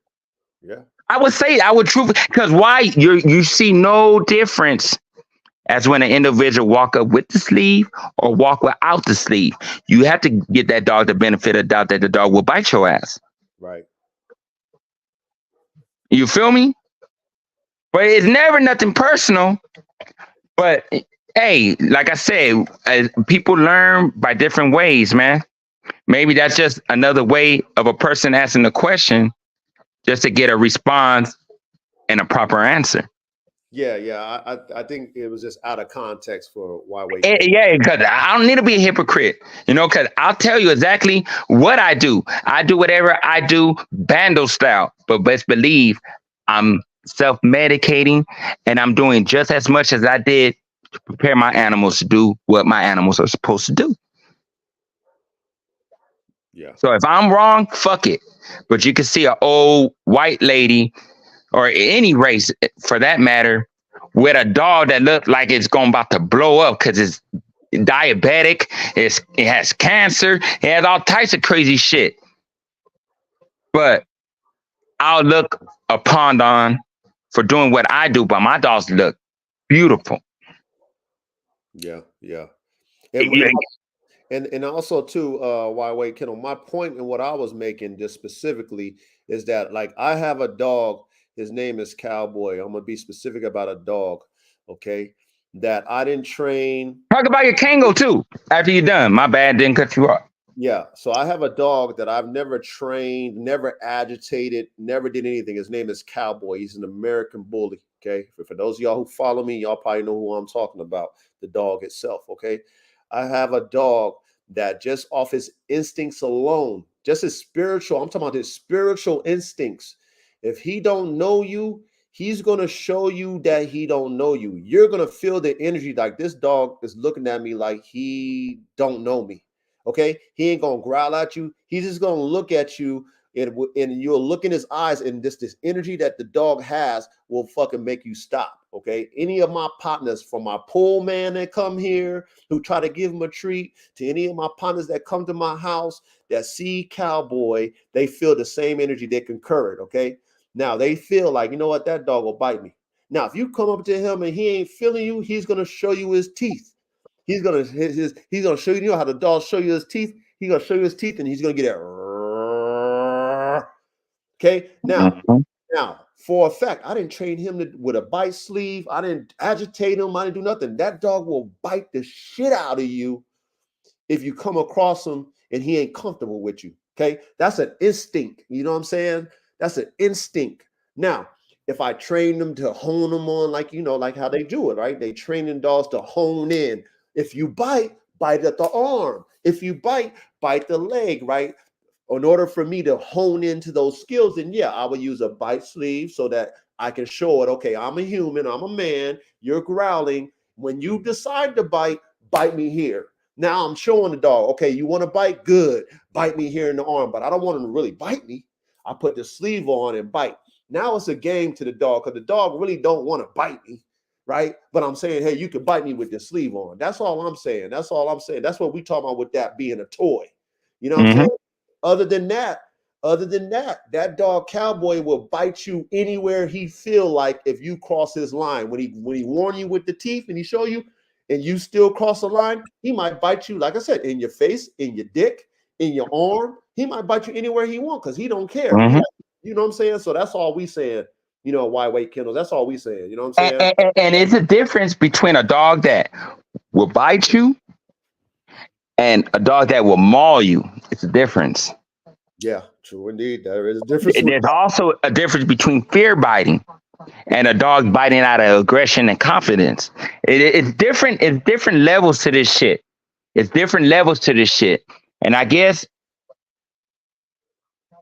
I would say, I would truthfully, because why? You see no difference as when an individual walk up with the sleeve or walk without the sleeve. You have to get that dog the benefit of doubt that the dog will bite your ass. Right. You feel me? But it's never nothing personal. But hey, like I said, people learn by different ways, man. Maybe that's just another way of a person asking a question just to get a response and a proper answer. Yeah. I think it was just out of context for why wait. Yeah, because I don't need to be a hypocrite, because I'll tell you exactly what I do. I do whatever I do, Bando style. But best believe I'm self-medicating and I'm doing just as much as I did to prepare my animals to do what my animals are supposed to do. Yeah. So if I'm wrong, fuck it. But you can see an old white lady or any race for that matter with a dog that looked like it's about to blow up because it's diabetic, it has cancer, it has all types of crazy shit. But I'll look on for doing what I do, but my dogs look beautiful. Yeah. And also too, why wait, Kendall, my point in what I was making just specifically is that like I have a dog, his name is Cowboy. I'm gonna be specific about a dog, okay? That I didn't train. Talk about your Kango too after you're done. My bad, didn't cut you off. Yeah, so I have a dog that I've never trained, never agitated, never did anything. His name is Cowboy. He's an American bully. Okay, for those of y'all who follow me, y'all probably know who I'm talking about. The dog itself. Okay, I have a dog that just off his instincts alone, just his spiritual. I'm talking about his spiritual instincts. If he don't know you, he's gonna show you that he don't know you. You're gonna feel the energy like this dog is looking at me like he don't know me. Okay, he ain't gonna growl at you. He's just gonna look at you, and you'll look in his eyes, and this energy that the dog has will fucking make you stop. Okay, any of my partners, from my pool man that come here who try to give him a treat, to any of my partners that come to my house that see Cowboy, they feel the same energy. They concur it. Okay, now they feel like, you know what, that dog will bite me. Now, if you come up to him and he ain't feeling you, he's gonna show you his teeth. He's gonna show you, you know how the dog show you his teeth. He's gonna show you his teeth, and he's gonna get it. Okay, Mhm. now for a fact, I didn't train him with a bite sleeve. I didn't agitate him. I didn't do nothing. That dog will bite the shit out of you if you come across him and he ain't comfortable with you. Okay, that's an instinct. You know what I'm saying? That's an instinct. Now, if I train them to hone them on, like, you know, like how they do it, right? They training dogs to hone in. If you bite, bite at the arm. If you bite the leg, right? In order for me to hone into those skills, then yeah, I would use a bite sleeve so that I can show it. Okay, I'm a human, I'm a man, you're growling. When you decide to bite me here. Now I'm showing the dog, okay, you want to bite? Good. Bite me here in the arm, but I don't want him to really bite me. I put the sleeve on and bite. Now it's a game to the dog because the dog really don't want to bite me, right? But I'm saying, hey, you can bite me with the sleeve on. That's all I'm saying. That's all I'm saying. That's what we talking about with that being a toy. You know what I'm Mhm. saying? Other than that, that dog Cowboy will bite you anywhere he feel like if you cross his line. When he warn you with the teeth and he show you, and you still cross the line, he might bite you, like I said, in your face, in your dick, in your arm. He might bite you anywhere he wants because he don't care. Mhm. You know what I'm saying? So that's all we saying. You know, why wait, Kendall? That's all we saying. You know what I'm And, saying? and it's a difference between a dog that will bite you and a dog that will maul you. It's a difference. Yeah, true indeed. There is a difference with There's also a difference between fear biting and a dog biting out of aggression and confidence. It's different. It's different levels to this shit. It's different levels to this shit. And I guess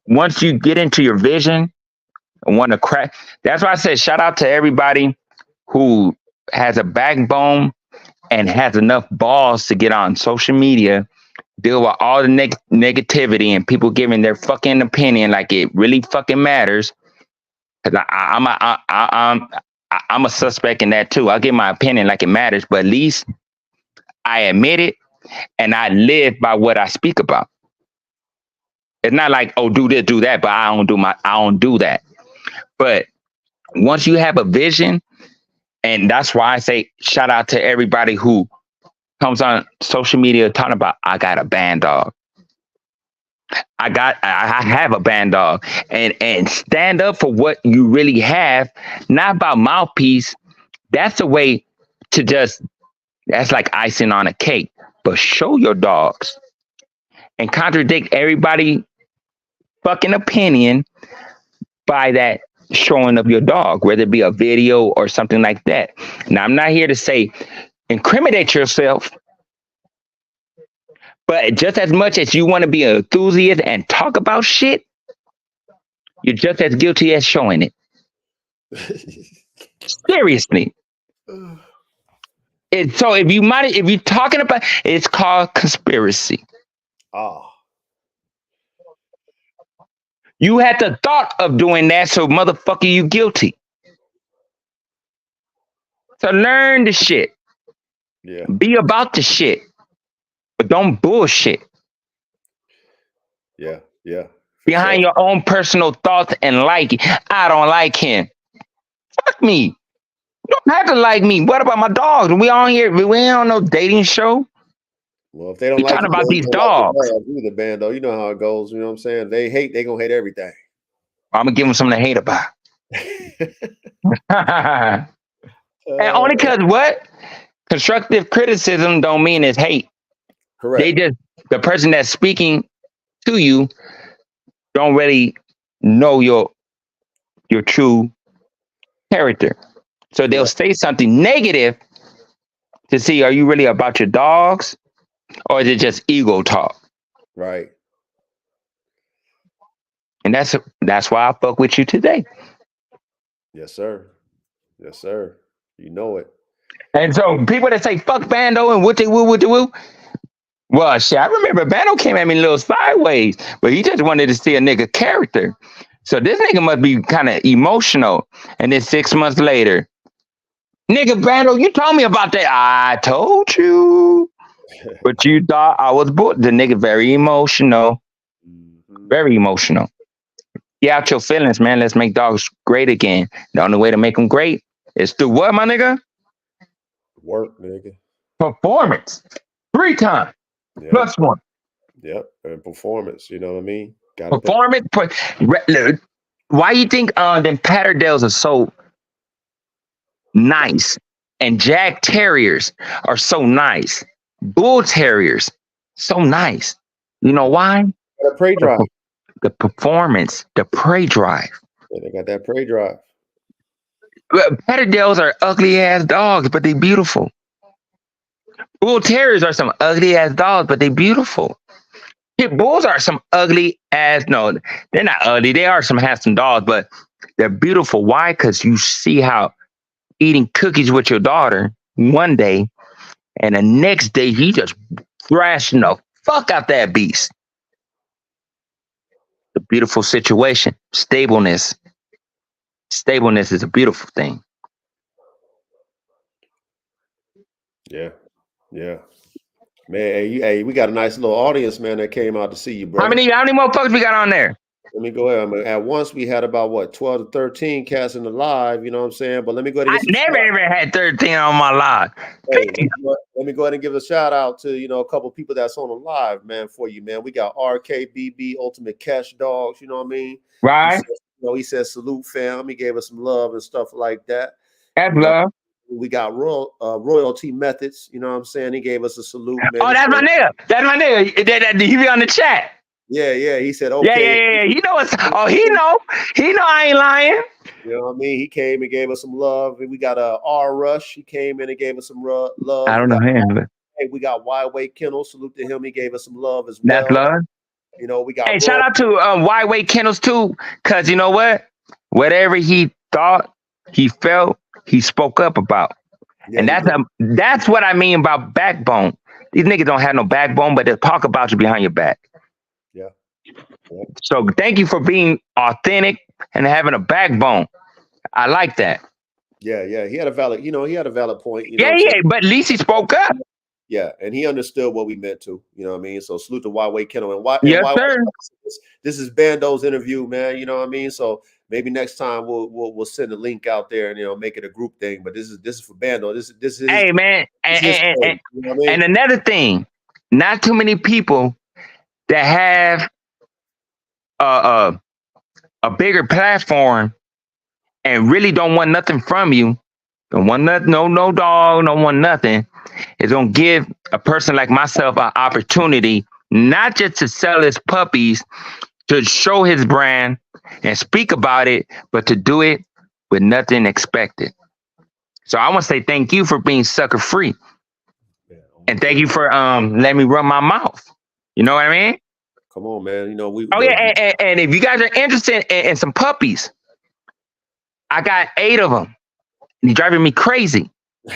once you get into your vision and want to crack, that's why I said shout out to everybody who has a backbone and has enough balls to get on social media, deal with all the negativity and people giving their fucking opinion like it really fucking matters. Cause I'm a suspect in that too. I'll give my opinion like it matters, but at least I admit it and I live by what I speak about. It's not like, oh, do this, do that, but I don't do that. But once you have a vision, and that's why I say shout out to everybody who comes on social media talking about I got a band dog. I have a band dog, and stand up for what you really have, not about mouthpiece. That's the way to just, that's like icing on a cake. But show your dogs and contradict everybody fucking opinion by that showing of your dog, whether it be a video or something like that. Now, I'm not here to say incriminate yourself, but just as much as you want to be an enthusiast and talk about shit, you're just as guilty as showing it. Seriously. So if you're talking about, it's called conspiracy. ah, You had the thought of doing that, so motherfucker, you guilty. So learn the shit. yeah, Be about the shit, but don't bullshit yeah, for sure. behind your own personal thoughts and like it. I don't like him. Fuck me. You don't have to like me. What about my dogs? We on here. We ain't on no dating show. Well, if they don't We like talking you, about they these don't like the dogs. dog either, Bando. You know how it goes. You know what I'm saying? They hate, they gonna hate everything. I'm gonna give them something to hate about. And uh, only because what? Constructive criticism don't mean it's hate. They correct. just the person that's speaking to you don't really know your true character. So they'll Correct. say something negative to see, are you really about your dogs, or is it just ego talk? Right. And that's why I fuck with you today. Yes, sir. Yes, sir. You know it. And so people that say fuck Bando and what they woo. Well, shit, I remember Bando came at me a little sideways, but he just wanted to see a nigga character. So this nigga must be kind of emotional. And then 6 months later, nigga Bando, you told me about that. I told you. But you thought I was bored. The nigga very emotional. Very emotional. Get out your feelings, man. Let's make dogs great again. The only way to make them great is through what, my nigga? Work, nigga. Performance. 3 times. Yep. Plus 1. Yep. And performance. You know what I mean? Gotta Performance. Why you think them Patterdales are so nice and Jag Terriers are so nice? Bull Terriers, so nice. You know why? got a prey drive. The performance, the prey drive. Yeah, they got that prey drive. Patterdales are ugly ass dogs, but they beautiful. Bull Terriers are some ugly ass dogs, but they beautiful. Pit Bulls are some ugly ass. No, they're not ugly. They are some handsome dogs, but they're beautiful. Why? Because you see how eating cookies with your daughter one day, and the next day he just thrashing the fuck out that beast. The beautiful situation, stableness. Stableness is a beautiful thing. Yeah. Yeah. Man, hey, we got a nice little audience, man, that came out to see you, bro. How many motherfuckers we got on there? Let me go ahead. I mean, at once we had about 12 to 13 cats in the live, you know what I'm saying? But let me go ahead and I never ever had 13 on my live. hey, let me go ahead and give a shout out to a couple people that's on the live, man, for you, man. We got RKBB Ultimate Cash Dogs, you know what I mean? Right? He said salute fam. He gave us some love and stuff like that. That's love. We got Royalty Methods, you know what I'm saying? He gave us a salute, man. Oh, that's my nigga. That's my nigga. He be on the chat. Yeah. He said, okay. Yeah. He know what's. Oh, he know I ain't lying. You know what I mean? He came and gave us some love. And we got R Rush. He came in and gave us some love. I don't know him. But... Hey, we got Wide Kennels. Salute to him. He gave us some love as well. That's love. You know, we got. Hey, shout out to Wide Kennels too, cause you know what? Whatever he thought, he felt, he spoke up about. Yeah, and that's what I mean about backbone. These niggas don't have no backbone, but they'll talk about you behind your back. Yeah. So thank you for being authentic and having a backbone. I like that. Yeah. He had a valid, he had a valid point. Yeah. But at least he spoke up. Yeah, and he understood what we meant to. You know what I mean? So salute to Wide Kennel and yes, sir. This is Bando's interview, man. You know what I mean? So maybe next time we'll send a link out there and make it a group thing. But this is for Bando. This is. Hey man, and you know what I mean? And another thing, not too many people that have a bigger platform and really don't want nothing from you. Don't want nothing, no dog, don't want nothing. Is gonna give a person like myself an opportunity not just to sell his puppies, to show his brand and speak about it, but to do it with nothing expected. So I want to say thank you for being sucker free, and thank you for letting me run my mouth. You know what I mean? Come on, man. And if you guys are interested in some puppies, I got 8 of them. You're driving me crazy.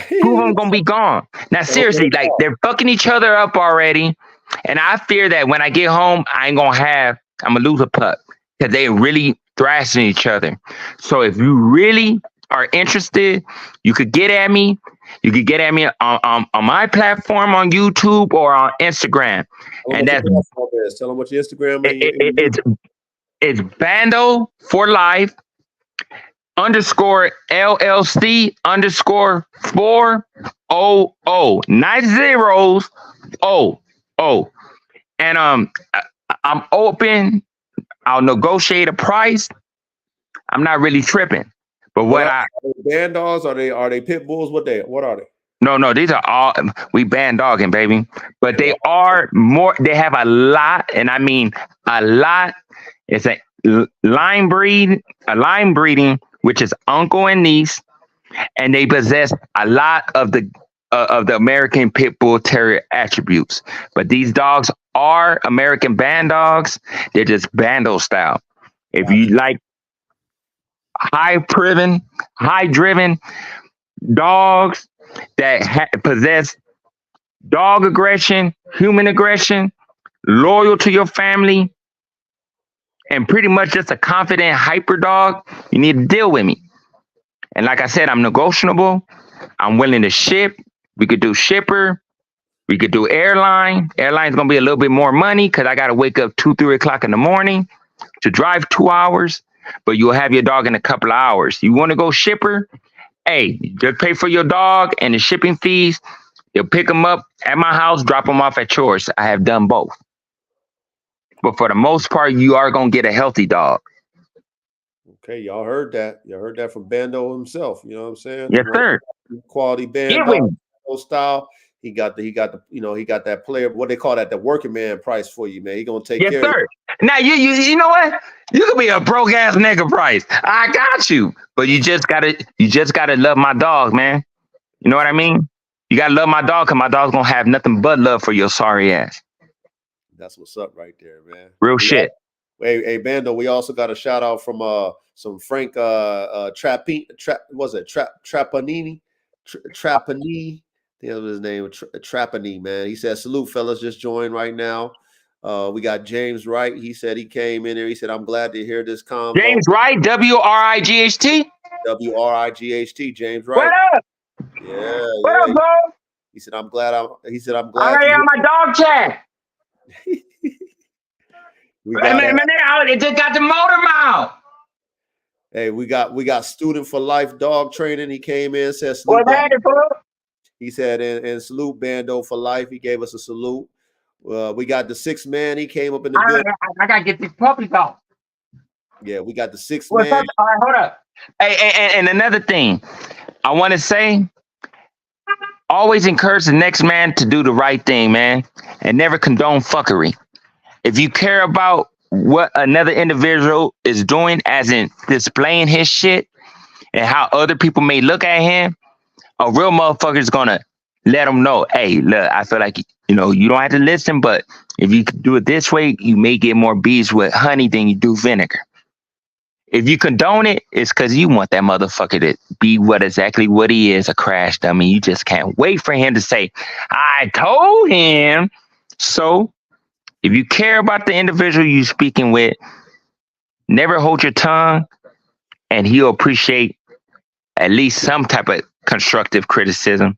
2 of them gonna be gone. Now, seriously, like they're fucking each other up already. And I fear that when I get home, I'm gonna lose a pup because they really thrashing each other. So if you really are interested, you could get at me. You could get at me on my platform on YouTube or on Instagram. And that's tell them what your Instagram is. It's Bando Fourlife _ LLC _400 9 zeros 00. And I'm open. I'll negotiate a price. I'm not really tripping. But what are they band dogs? Are they pit bulls? What are they? No, these are all we bandogging, baby. But Yeah. they are more. They have a lot, and I mean a lot. It's a line breeding, which is uncle and niece, and they possess a lot of the American Pit Bull Terrier attributes. But these dogs are American band dogs. They're just bando style. If you Gotcha. like high driven dogs that possess dog aggression, human aggression, loyal to your family, and pretty much just a confident hyper dog, you need to deal with me. And like I said, I'm negotiable. I'm willing to ship. We could do shipper. We could do airline. Airline's gonna be a little bit more money because I gotta wake up 2, 3 o'clock in the morning to drive 2 hours. But you'll have your dog in a couple of hours. You want to go shipper? Hey, just pay for your dog and the shipping fees. You'll pick them up at my house, drop them off at yours. I have done both. But for the most part, you are gonna get a healthy dog. Okay, y'all heard that. Y'all heard that from Bando himself. You know what I'm saying? You Yes, want sir. quality band Get with dog me. style. He got that player. What they call that, the working man price for you, man. He gonna take Yes, care of you. sir. Now you know what? You could be a broke ass nigga price. I got you. But you just gotta love my dog, man. You know what I mean? You gotta love my dog because my dog's gonna have nothing but love for your sorry ass. That's what's up right there, man. Real We shit. hey Bando, we also got a shout out from some Frank Trapanini Trapani. The other his name Trapani, man. He said, salute fellas, just joined right now. We got James Wright. He said he came in there. He said, I'm glad to hear this convo. James Wright, WRIGHT. WRIGHT, James What Wright. up? Yeah, What yeah. up, bro? He said, I'm glad I'm to already on my dog chat. we got It just got the motor mouth. hey, we got student for life dog training. He came in, said salute. What's happening, bro? He said and salute Bando for life. He gave us a salute. We got the 6th man. He came up in the building. I gotta get these puppies off. Yeah, we got the 6th What's man. up? All right, hold up. Hey, and another thing I want to say, always encourage the next man to do the right thing, man, and never condone fuckery. If you care about what another individual is doing, as in displaying his shit and how other people may look at him, a real motherfucker is gonna let him know, hey, look, I feel like, you know, you don't have to listen, but if you do it this way, you may get more bees with honey than you do vinegar. If you condone it, it's because you want that motherfucker to be exactly what he is, a crash dummy. You just can't wait for him to say, I told him. So if you care about the individual you're speaking with, never hold your tongue, and he'll appreciate at least some type of constructive criticism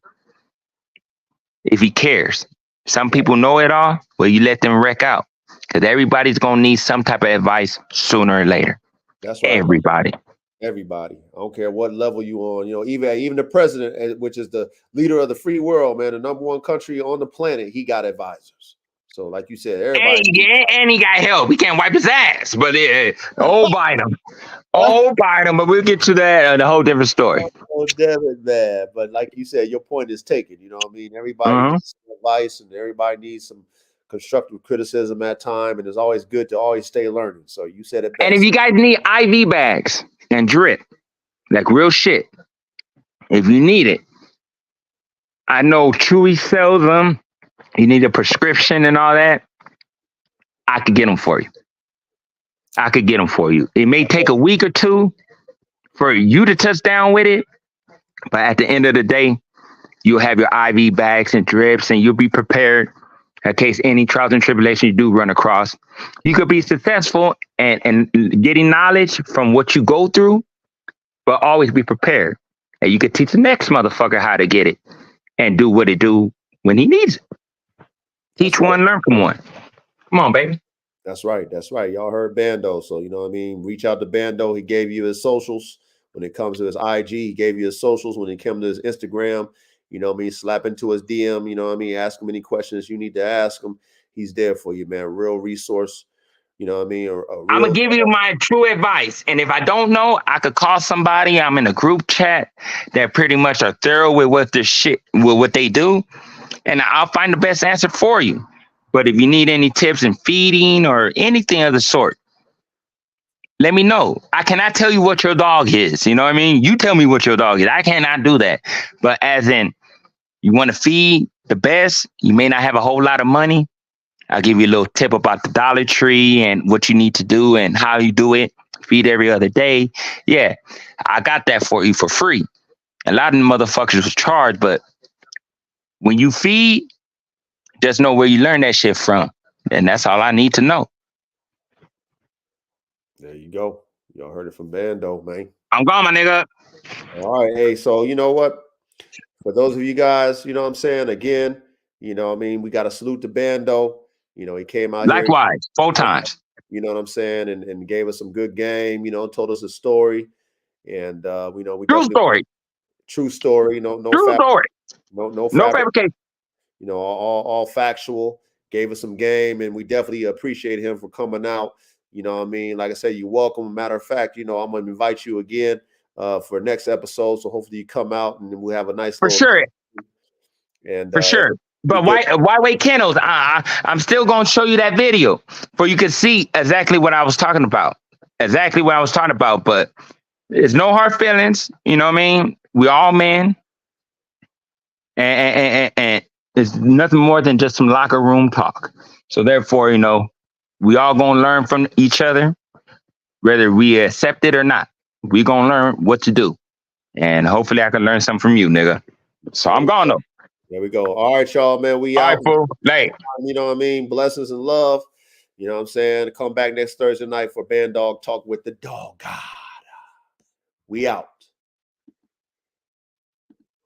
if he cares. Some people know it all, well, you let them wreck out, because everybody's going to need some type of advice sooner or later. That's right. Everybody. Everybody. I don't care what level you on. You know, even the president, which is the leader of the free world, man, the #1 country on the planet, he got advisors. So, like you said, everybody. And he got help. He can't wipe his ass, but bite him. Bite him. But we'll get to that. A whole different story. Oh, damn it, man. But like you said, your point is taken. You know what I mean? Everybody needs some advice, and everybody needs some constructive criticism at time. And it's always good to always stay learning. So you said it best. And if you guys need IV bags and drip, like real shit, if you need it, I know Chewy sells them. You need a prescription and all that, I could get them for you. It may take a week or two for you to touch down with it, but at the end of the day, you'll have your IV bags and drips, and you'll be prepared in case any trials and tribulations you do run across. You could be successful and getting knowledge from what you go through, but always be prepared. And you could teach the next motherfucker how to get it and do what it do when he needs it. Teach one, learn from one. Come on, baby. That's right. That's right. Y'all heard Bando. So, you know what I mean? Reach out to Bando. He gave you his socials. When it comes to his IG, he gave you his socials. When it comes to his Instagram, you know what I mean? Slap into his DM, you know what I mean? Ask him any questions you need to ask him. He's there for you, man. Real resource. You know what I mean? A I'm real gonna give you my true advice, and if I don't know, I could call somebody. I'm in a group chat that pretty much are thorough with what they do, and I'll find the best answer for you. But if you need any tips in feeding or anything of the sort, let me know. I cannot tell you what your dog is. You know what I mean? You tell me what your dog is. I cannot do that. But as in, you want to feed the best, you may not have a whole lot of money. I'll give you a little tip about the Dollar Tree and what you need to do and how you do it. Feed every other day. Yeah, I got that for you for free. A lot of the motherfuckers was charged, but when you feed, just know where you learn that shit from. And that's all I need to know. There you go. Y'all heard it from Bando, man. I'm gone, my nigga. All right. Hey, so you know what? For those of you guys, you know what I'm saying? Again, you know what I mean? We got to salute the Bando. You know, he came out here, Likewise, 4 times. you know what I'm saying, and gave us some good game, you know, told us a story. And we know we True definitely story. true story, no True fact, story. no No fabric, fabrication. you know, all factual, gave us some game, and we definitely appreciate him for coming out. You know what I mean? Like I said, you're welcome. Matter of fact, you know, I'm gonna invite you again for next episode. So hopefully you come out and we'll have a nice For little sure. and For sure. we But good. why wait candles? I'm still gonna show you that video for you can see exactly what I was talking about. Exactly what I was talking about. But it's no hard feelings. You know what I mean? We all men, and it's nothing more than just some locker room talk. So therefore, you know, we all gonna learn from each other, whether we accept it or not. We gonna learn what to do, and hopefully, I can learn something from you, nigga. So There I'm we gone go. though. There we go. All right, y'all, man. We All right, out. fool. Late. You know what I mean? Blessings and love. You know what I'm saying? Come back next Thursday night for Bandog Talk with the Dog God. We out.